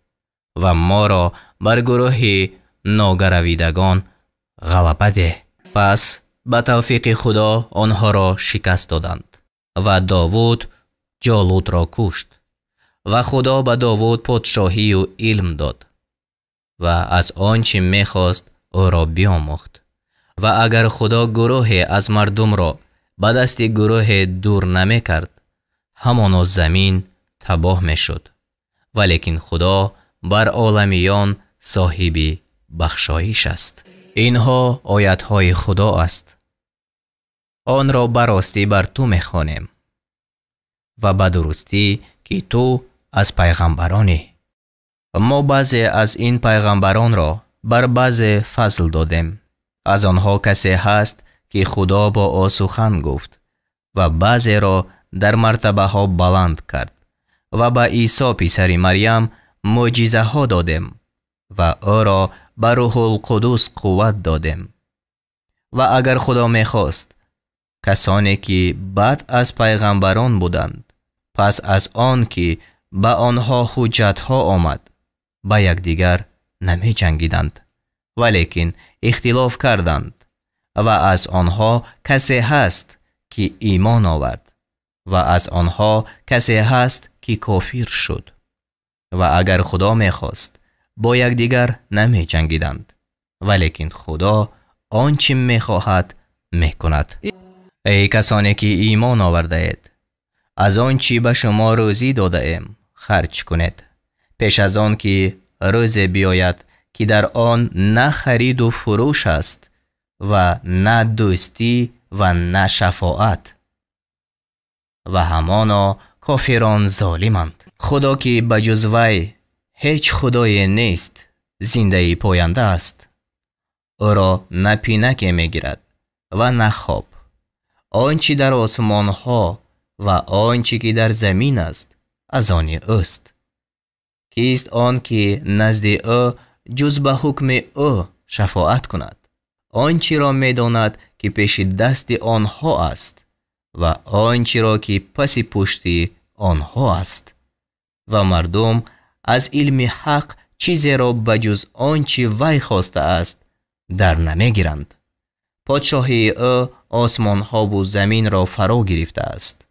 و ما را بر گروه ناگرویدگان غلبه ده. پس به توفیق خدا آنها را شکست دادند و داوود جالوت را کشت و خدا به داوود پادشاهی و علم داد و از آنچه می‌خواست او را بیاموخت. و اگر خدا گروه از مردم را به دست گروه دور نمی کرد، همانا زمین تباه می شد. ولیکن خدا بر عالمیان صاحب بخشایش است. اینها آیت‌های خدا است. آن را براستی بر تو می خوانیم و به درستی که تو از پیغمبرانی. ما بعضی از این پیغمبران را بر بعضی فضل دادیم. از آنها کسی هست که خدا با او سخن گفت و بعضی را در مرتبه ها بلند کرد و به عیسی پسر مریم معجزه ها دادیم و او را به روح القدس قوت دادیم. و اگر خدا می‌خواست، کسانی که بعد از پیغمبران بودند پس از آن که به آنها حجت ها آمد، با یکدیگر نمی جنگیدند، ولیکن اختلاف کردند. و از آنها کسی هست که ایمان آورد و از آنها کسی هست که کافر شد. و اگر خدا می‌خواست، با یکدیگر نمی جنگیدند، ولیکن خدا آنچه می‌خواهد می‌کند. ای کسانی که ایمان آورده اید، از آنچه به شما روزی داده ایم خرج کنید، پیش از آن که روزی بیاید که در آن نه خرید و فروش است و نه دوستی و نه شفاعت. و همانا کافران ظالمند. خدا که بجز وی هیچ خدای نیست زنده پاینده است. او را نه پینک میگیرد و نه خواب. آنچه در آسمان ها و آنچه که در زمین است از آن اوست. کیست آن که نزد او جز به حکم او شفاعت کند؟ آنچه را میداند که پیش دست آنها است و آنچه را که پس پشت آنها است. و مردم از علم حق چیزی را بجز آنچه وی خواسته است در نمیگیرند. پادشاهی او آسمان ها و زمین را فرا گرفته است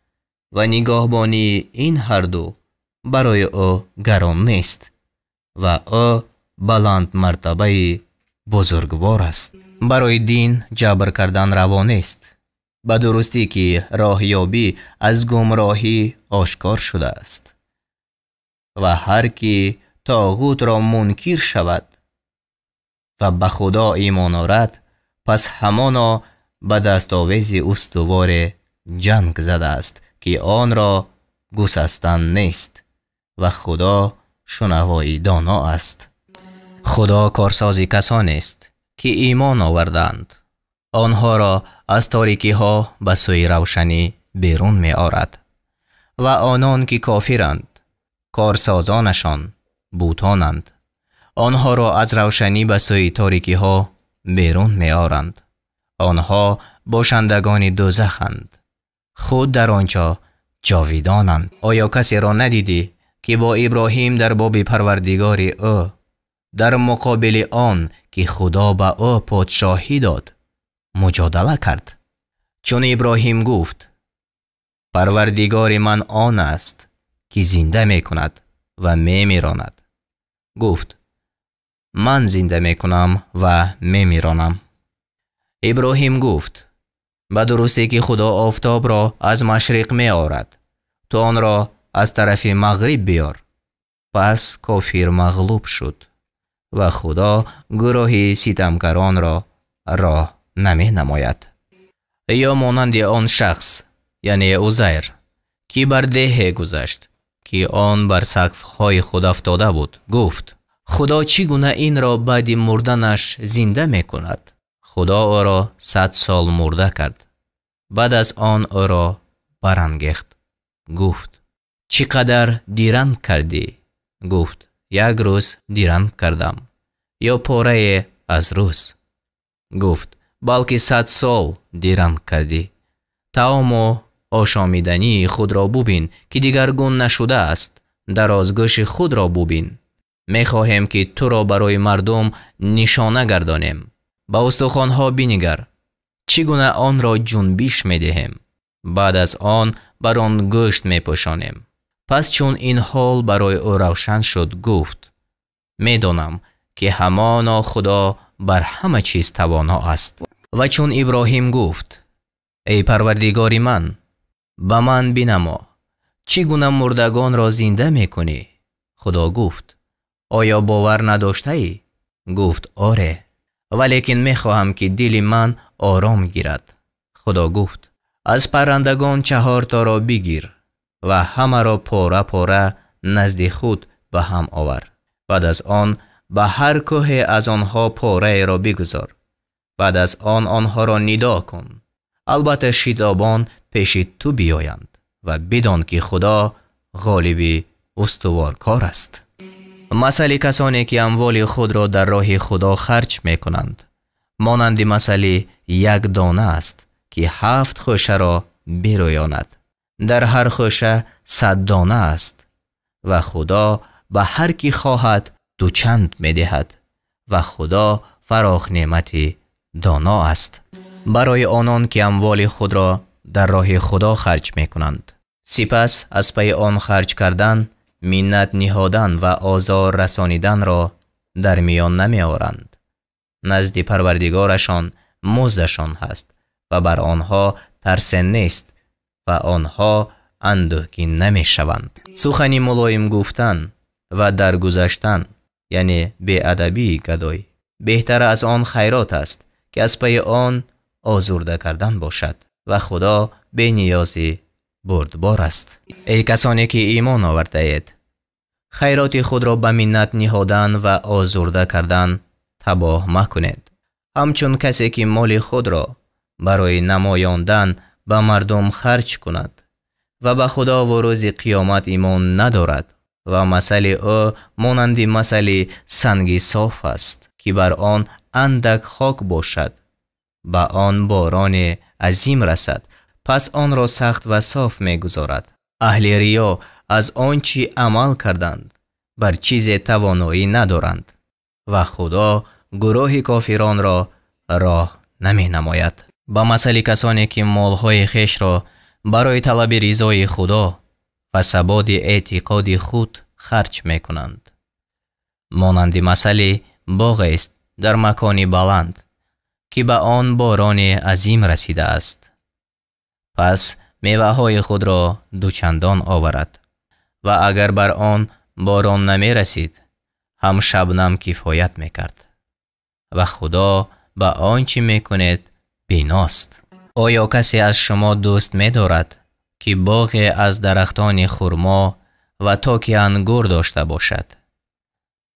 و نگاهبانی این هر دو برای او گران نیست و او بلند مرتبه بزرگوار است. برای دین جبر کردن روا نیست، به درستی که راهیابی از گمراهی آشکار شده است و هر کی طاغوت را منکر شود و به خدا ایمان آورد پس همانا به دستاویز استوار جنگ زده است که آن را گسستن نیست و خدا شنوای دانا است. خدا کارسازی کسانی است که ایمان آوردند، آنها را از تاریکی ها به سوی روشنی بیرون می آورد و آنان که کافرند کارسازانشان بوتانند، آنها را از روشنی به سوی تاریکی ها بیرون می آورند. آنها باشندگان دوزخند، خود در آنجا جاویدانند. آیا کسی را ندیدی که با ابراهیم در باب پروردگار او در مقابل آن که خدا به او پادشاهی داد مجادله کرد؟ چون ابراهیم گفت پروردگار من آن است که زنده می کند و می میراند، گفت من زنده می کنم و می میرانم. ابراهیم گفت به درستی که خدا آفتاب را از مشرق می آورد، تو آن را از طرف مغرب بیار. پس کافر مغلوب شد و خدا گروه ستمکاران را راه نمی نماید. یا مانند آن شخص یعنی عزیر که بر دیه گذشت که آن بر سقف های خود افتاده بود، گفت خدا چگونه این را بعد مردنش زنده می کند؟ خدا او را 100 سال مرده کرد. بعد از آن او را برانگیخت. گفت چقدر دیران کردی؟ گفت 1 روز دیران کردم. یا پاره از روز؟ گفت بلکه 100 سال دیران کردی. طعام و آشامیدنی خود را ببین که دیگرگون نشده است. درازگوش خود را ببین. می خواهیم که تو را برای مردم نشانه گردانیم. به استخوان‌ها بنگر چگونه آن را جنبش می دهیم. بعد از آن بر آن گوشت می پوشانیم. پس چون این حال برای او روشن شد، گفت می دانم که همانا خدا بر همه چیز توانا است. و چون ابراهیم گفت ای پروردگار من، به من بنما چگونه مردگان را زنده می کنی؟ خدا گفت آیا باور نداشته ای؟ گفت آره، ولیکن می خواهم که دل من آرام گیرد. خدا گفت از پرندگان 4 تا را بگیر و همه را پاره پاره نزد خود به هم آور. بعد از آن به هر کوه از آنها پاره را بگذار. بعد از آن آنها را ندا کن. البته شتابان پیش تو بیایند و بدان که خدا غالب استوار کار است. مثل کسانی که اموال خود را در راه خدا خرج می کنند مانند مثل 1 دانه است که 7 خوشه را برویاند. در هر خوشه 100 دانه است و خدا به هر کی خواهد 2 چند می دهد و خدا فراخ نعمت دانا است. برای آنان که اموال خود را در راه خدا خرج می کنند، سپس از پی آن خرج کردن، منت نهادن و آزار رسانیدن را در میان نمی آورند، نزد پروردگارشان مزدشان هست و بر آنها ترس نیست و آنها اندوهگین نمی شوند. سخنی ملایم گفتن و درگذشتن یعنی بی‌ادبی گدای بهتر از آن خیرات است که از پی آن آزرده کردن باشد و خدا بی نیازی بردبار است. ای کسانی که ایمان آورده اید، خیرات خود را به منت نهادن و آزرده کردن تباه مکنید. همچون کسی که مال خود را برای نمایاندن به مردم خرج کند و به خدا و روز قیامت ایمان ندارد و مثل او مانند مثل سنگ صاف است که بر آن اندک خاک باشد، به آن باران عظیم رسد، پس آن را سخت و صاف می گذارد. اهل ریا از آنچه عمل کردند بر چیز توانایی ندارند و خدا گروه کافران را راه نمی نماید. با مثل کسانی که مالهای خیش را برای طلب رضای خدا و ثبات اعتقاد خود خرج می کنند. مانند مثل باغ است در مکانی بلند که به آن باران عظیم رسیده است، پس میوه های خود را دوچندان آورد و اگر بر آن باران نمی رسید هم شبنم کفایت می کرد و خدا به آنچه می کنید بیناست. آیا کسی از شما دوست می دارد که باغ از درختان خرما و تاک انگور داشته باشد؟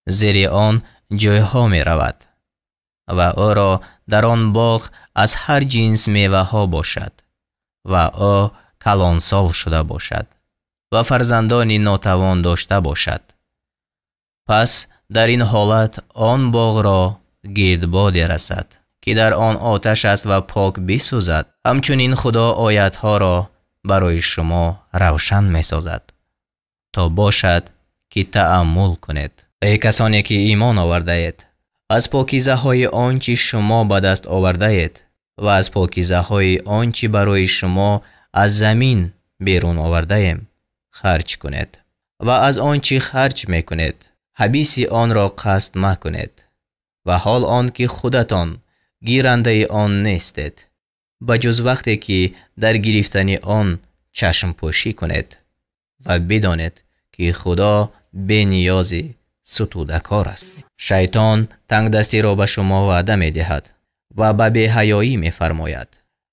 زیر آن جایها می رود و او را در آن باغ از هر جنس میوه ها باشد و او کلانسال شده باشد و فرزندان ناتوان داشته باشد. پس در این حالت آن باغ را گردباد رسد که در آن آتش است و پاک بسوزد. همچنین خدا آیتها را برای شما روشن می سازد تا باشد که تأمل کنید. ای کسانی که ایمان آورده اید، از پاکیزه های آنچه شما به دست آورده اید و از پاکیزه های آنچه برای شما از زمین بیرون آورده ایم خرج کنید و از آنچه خرج می کنید حبیس آن را قصد مکنید و حال آن که خودتان گیرنده آن نیستید، بجز وقتی که در گرفتن آن چشم پوشی کنید و بدانید که خدا بی نیازی ستوده کار است. شیطان تنگ دستی را به شما وعده می دهد و به بی‌حیایی می فرماید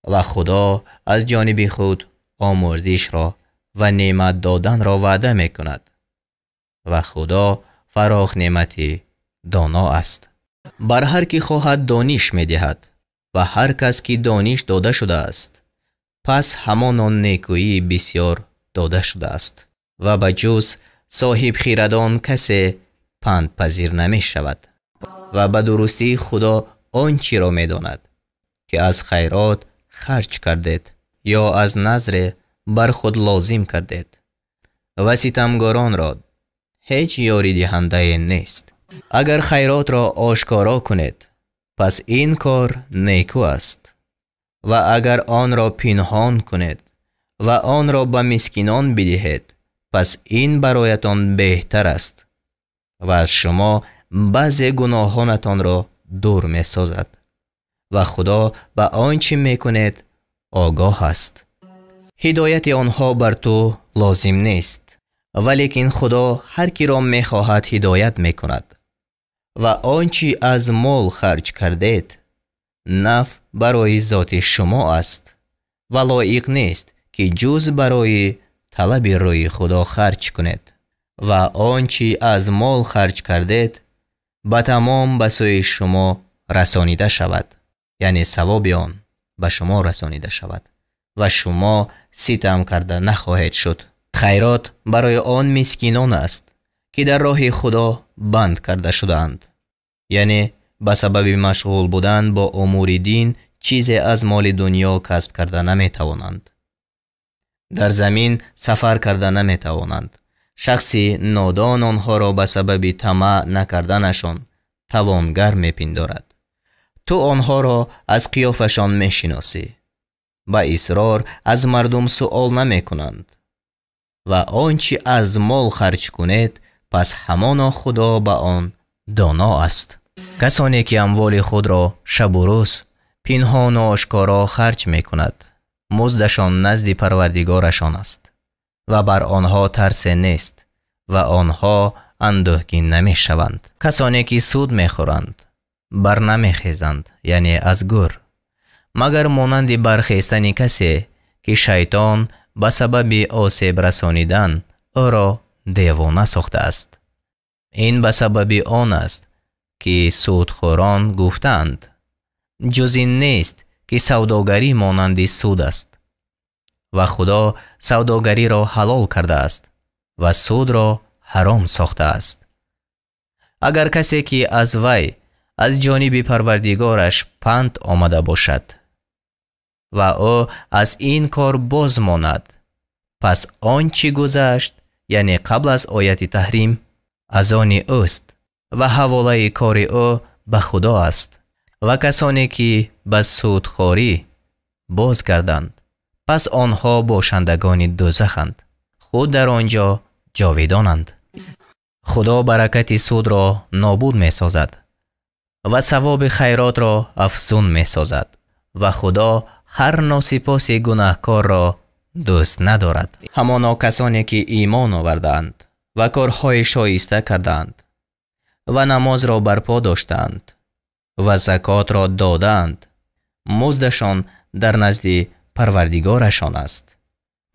و خدا از جانب خود آمرزش را و نعمت دادن را وعده می کند و خدا فراخ نعمتی دانا است. بر هر کی خواهد دانش می دهد و هر کس که دانش داده شده است پس همان آن نیکویی بسیار داده شده است و بجز صاحب خیردان کسی پند پذیر نمی شود و به درستی خدا آنچه را می داند که از خیرات خرج کردید یا از نذر بر خود لازم کردید و ستمگاران را هیچ یاری دهنده نیست. اگر خیرات را آشکارا کنید پس این کار نیکو است و اگر آن را پنهان کنید و آن را به مسکینان بدهید پس این برایتان بهتر است و از شما بعضی گناهانتان را دور می سازد و خدا به آنچه می کنید آگاه است. هدایت آنها بر تو لازم نیست، ولیکن خدا هر کی را می خواهد هدایت می کند و آنچه از مال خرج کردید نفع برای ذات شما است و لایق نیست که جز برای طلب روی خدا خرج کنید و آنچه از مال خرج کردید به تمام به سوی شما رسانیده شود، یعنی ثواب آن به شما رسانیده شود و شما ستم کرده نخواهید شد. خیرات برای آن مسکینان است که در راه خدا بند کرده شدند، یعنی به سبب مشغول بودن با امور دین چیزی از مال دنیا کسب کرده نمی توانند، در زمین سفر کرده نمی توانند. شخصی نادان آنها را به سبب طمع نکردنشان توانگر می پندارد. تو آنها را از قیافشان می شناسی، با اصرار از مردم سؤال نمی کنند و آنچه از مال خرج کنید پس همانا خدا به آن دانا است. کسانی که اموال خود را شب و روز پنهان و آشکارا خرج می کند مزدشان نزد پروردگارشان است و بر آنها ترس نیست و آنها اندوهگین نمی شوند. کسانی که سود می خورند بر نمی خیزند، یعنی از گور، مگر مانند برخیستن کسی که شیطان به سبب آسیب رسانیدن او را دیوانه ساخته است. این به سبب آن است که سودخوران گفتند جز این نیست که سوداگری مانند سود است و خدا سوداگری را حلال کرده است و سود را حرام ساخته است. اگر کسی که از وی از جانب پروردگارش پند آمده باشد و او از این کار باز ماند، پس آنچه گذشت یعنی قبل از آیت تحریم از آن اوست و حواله کار او به خدا است. و کسانی که به سودخواری باز کردند پس آنها باشندگان دوزخند، خود در آنجا جاویدانند. خدا برکت سود را نابود می سازد و ثواب خیرات را افزون می سازد و خدا هر ناسپاس گناهکار را دوست ندارد. همانا کسانی که ایمان آوردند و کارهای شایسته کردند و نماز را برپا داشتند و زکات را دادند، مزدشان در نزد پروردگارشان است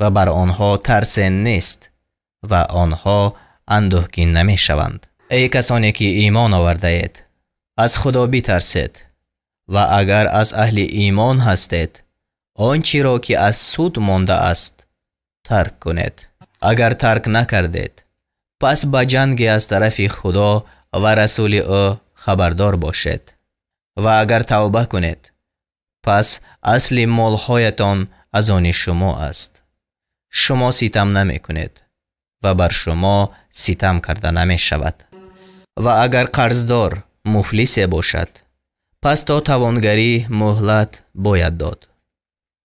و بر آنها ترس نیست و آنها اندوهگین نمی شوند. ای کسانی که ایمان آورده اید، از خدا بترسید و اگر از اهل ایمان هستید آنچه را که از سود مانده است ترک کنید. اگر ترک نکردید پس به جنگ از طرف خدا و رسول او خبردار باشید و اگر توبه کنید پس اصل مالهایتان از آن شما است. شما ستم نمی کنید و بر شما ستم کرده نمی شود. و اگر قرضدار مفلس باشد پس تا توانگری مهلت باید داد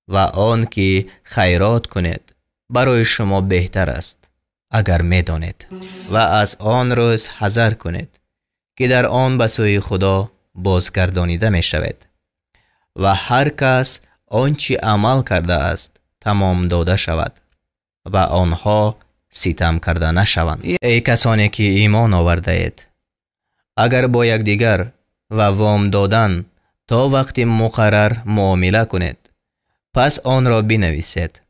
و آن که خیرات کنید برای شما بهتر است اگر می دانید و از آن روز حذر کنید که در آن به سوی خدا بازگردانیده می شود و هر کس آنچه عمل کرده است تمام داده شود و آنها ستم کرده نشوند. ای کسانی که ایمان آورده اید، اگر با یکدیگر و وام دادن تا وقت مقرر معامله کنید پس آن را بنویسید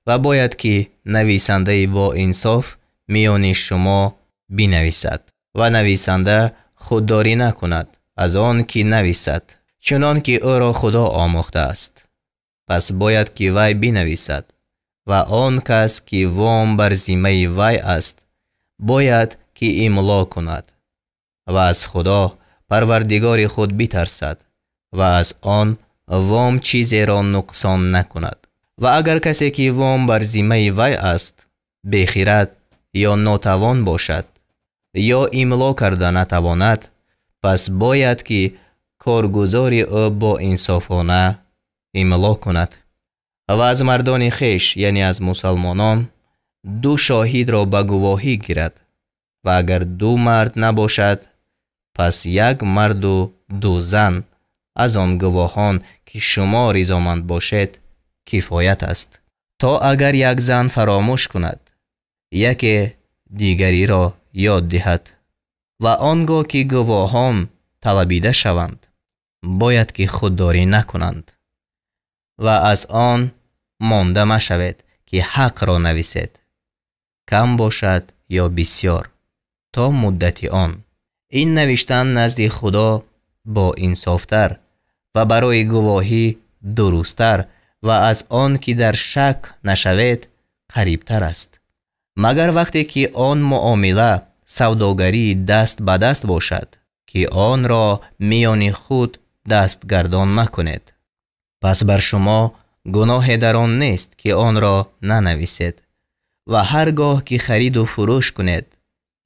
و باید که نویسنده با انصاف میان شما بنویسد و نویسنده خودداری نکند از آن که نویسد، چنان که او را خدا آموخته است. پس باید که وی بنویسد و آن کس که وام بر ذمه وی است باید که املا کند و از خدا پروردگار خود بترسد و از آن وام چیزی را نقصان نکند. و اگر کسی که وام بر ذمه وی است بخیرد یا ناتوان باشد یا املا کرده نتواند، پس باید که کارگزار او با انصافانه املا کند و از مردان خیش یعنی از مسلمانان 2 شاهد را به گواهی گیرد و اگر 2 مرد نباشد پس 1 مرد و 2 زن از آن گواهان که شما رضامند باشید کفایت است. تا اگر 1 زن فراموش کند یکی دیگری را یاد دهد و آنگاه که گواهان طلبیده شوند باید که خودداری نکنند و از آن مانده مشوید که حق را نویسید، کم باشد یا بسیار، تا مدت آن. این نوشتن نزد خدا با انصافتر و برای گواهی درستتر و از آن که در شک نشوید قریبتر است، مگر وقتی که آن معامله سوداگری دست به دست باشد که آن را میان خود دست گردان مکنید. پس بر شما گناه در آن نیست که آن را ننویسید و هرگاه که خرید و فروش کنید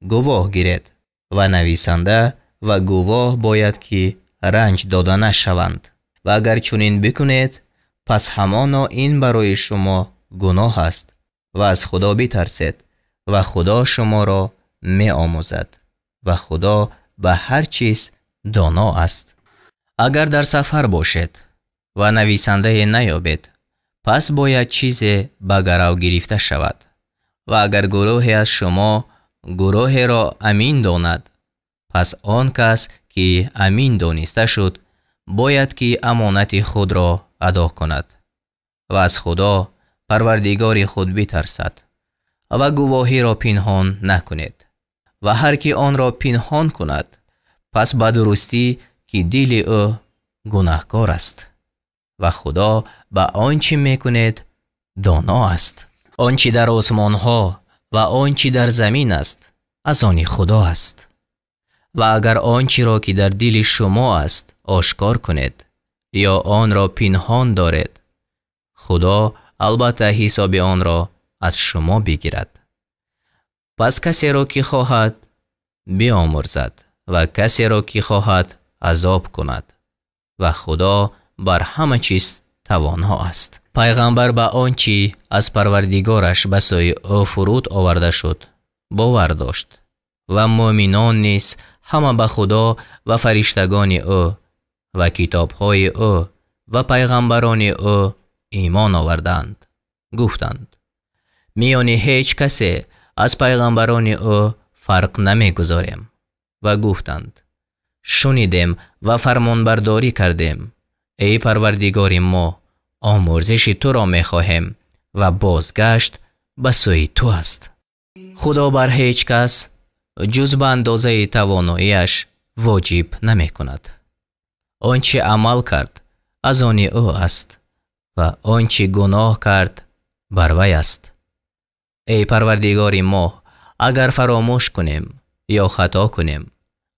گواه گیرید و نویسنده و گواه باید که رنج داده نشوند و اگر چنین بکنید پس همانا این برای شما گناه است و از خدا بترسید و خدا شما را می آموزد و خدا به هر چیز دانا است. اگر در سفر باشید و نویسنده نیابید پس باید چیزی به گرو گرفته شود و اگر گروهی از شما گروه را امین داند پس آن کس که امین دانسته شد باید که امانت خود را ادا کند و از خدا پروردگار خود بترسد و گواهی را پنهان نکنید. و هر کی آن را پنهان کند پس به درستی که دل او گناهکار است و خدا به آنچه میکند دانا است. آنچه در آسمان ها و آنچه در زمین است از آن خدا است. و اگر آنچه را که در دل شما است آشکار کنید یا آن را پنهان دارید، خدا البته حساب آن را از شما بگیرد. پس کسی را که خواهد بیامرزد و کسی را که خواهد عذاب کند و خدا بر همه چیز توانا است. پیغمبر به آنچه از پروردگارش به سوی او فرود آورده شد باور داشت و مؤمنان نیز همه به خدا و فرشتگان او و کتاب‌های او و پیغمبران او ایمان آوردند. گفتند میان هیچ کسی از پیغمبران او فرق نمیگذاریم و گفتند شنیدیم و فرمانبرداری کردیم. ای پروردگار ما، آمرزش تو را میخواهیم و بازگشت به سوی تو است. خدا بر هیچ کس جز به اندازه تواناییش واجب نمی کند. آنچه عمل کرد از آن او است و آنچه گناه کرد بر وی است. ای پروردگار ما، اگر فراموش کنیم یا خطا کنیم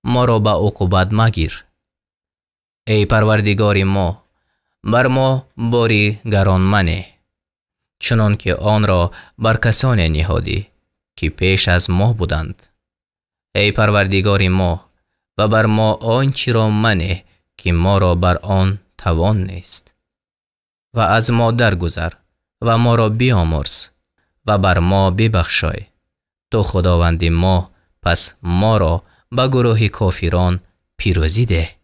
ما را به عقوبت مگیر. ای پروردگار ما، بر ما باری گران منه چنان که آن را بر کسان نهادی که پیش از ما بودند. ای پروردگار ما، و بر ما آنچه را منه که ما را بر آن توان نیست و از ما درگذر و ما را بیامرز و بر ما ببخشای. تو خداوند ما، پس ما را به گروه کافران پیروزی ده.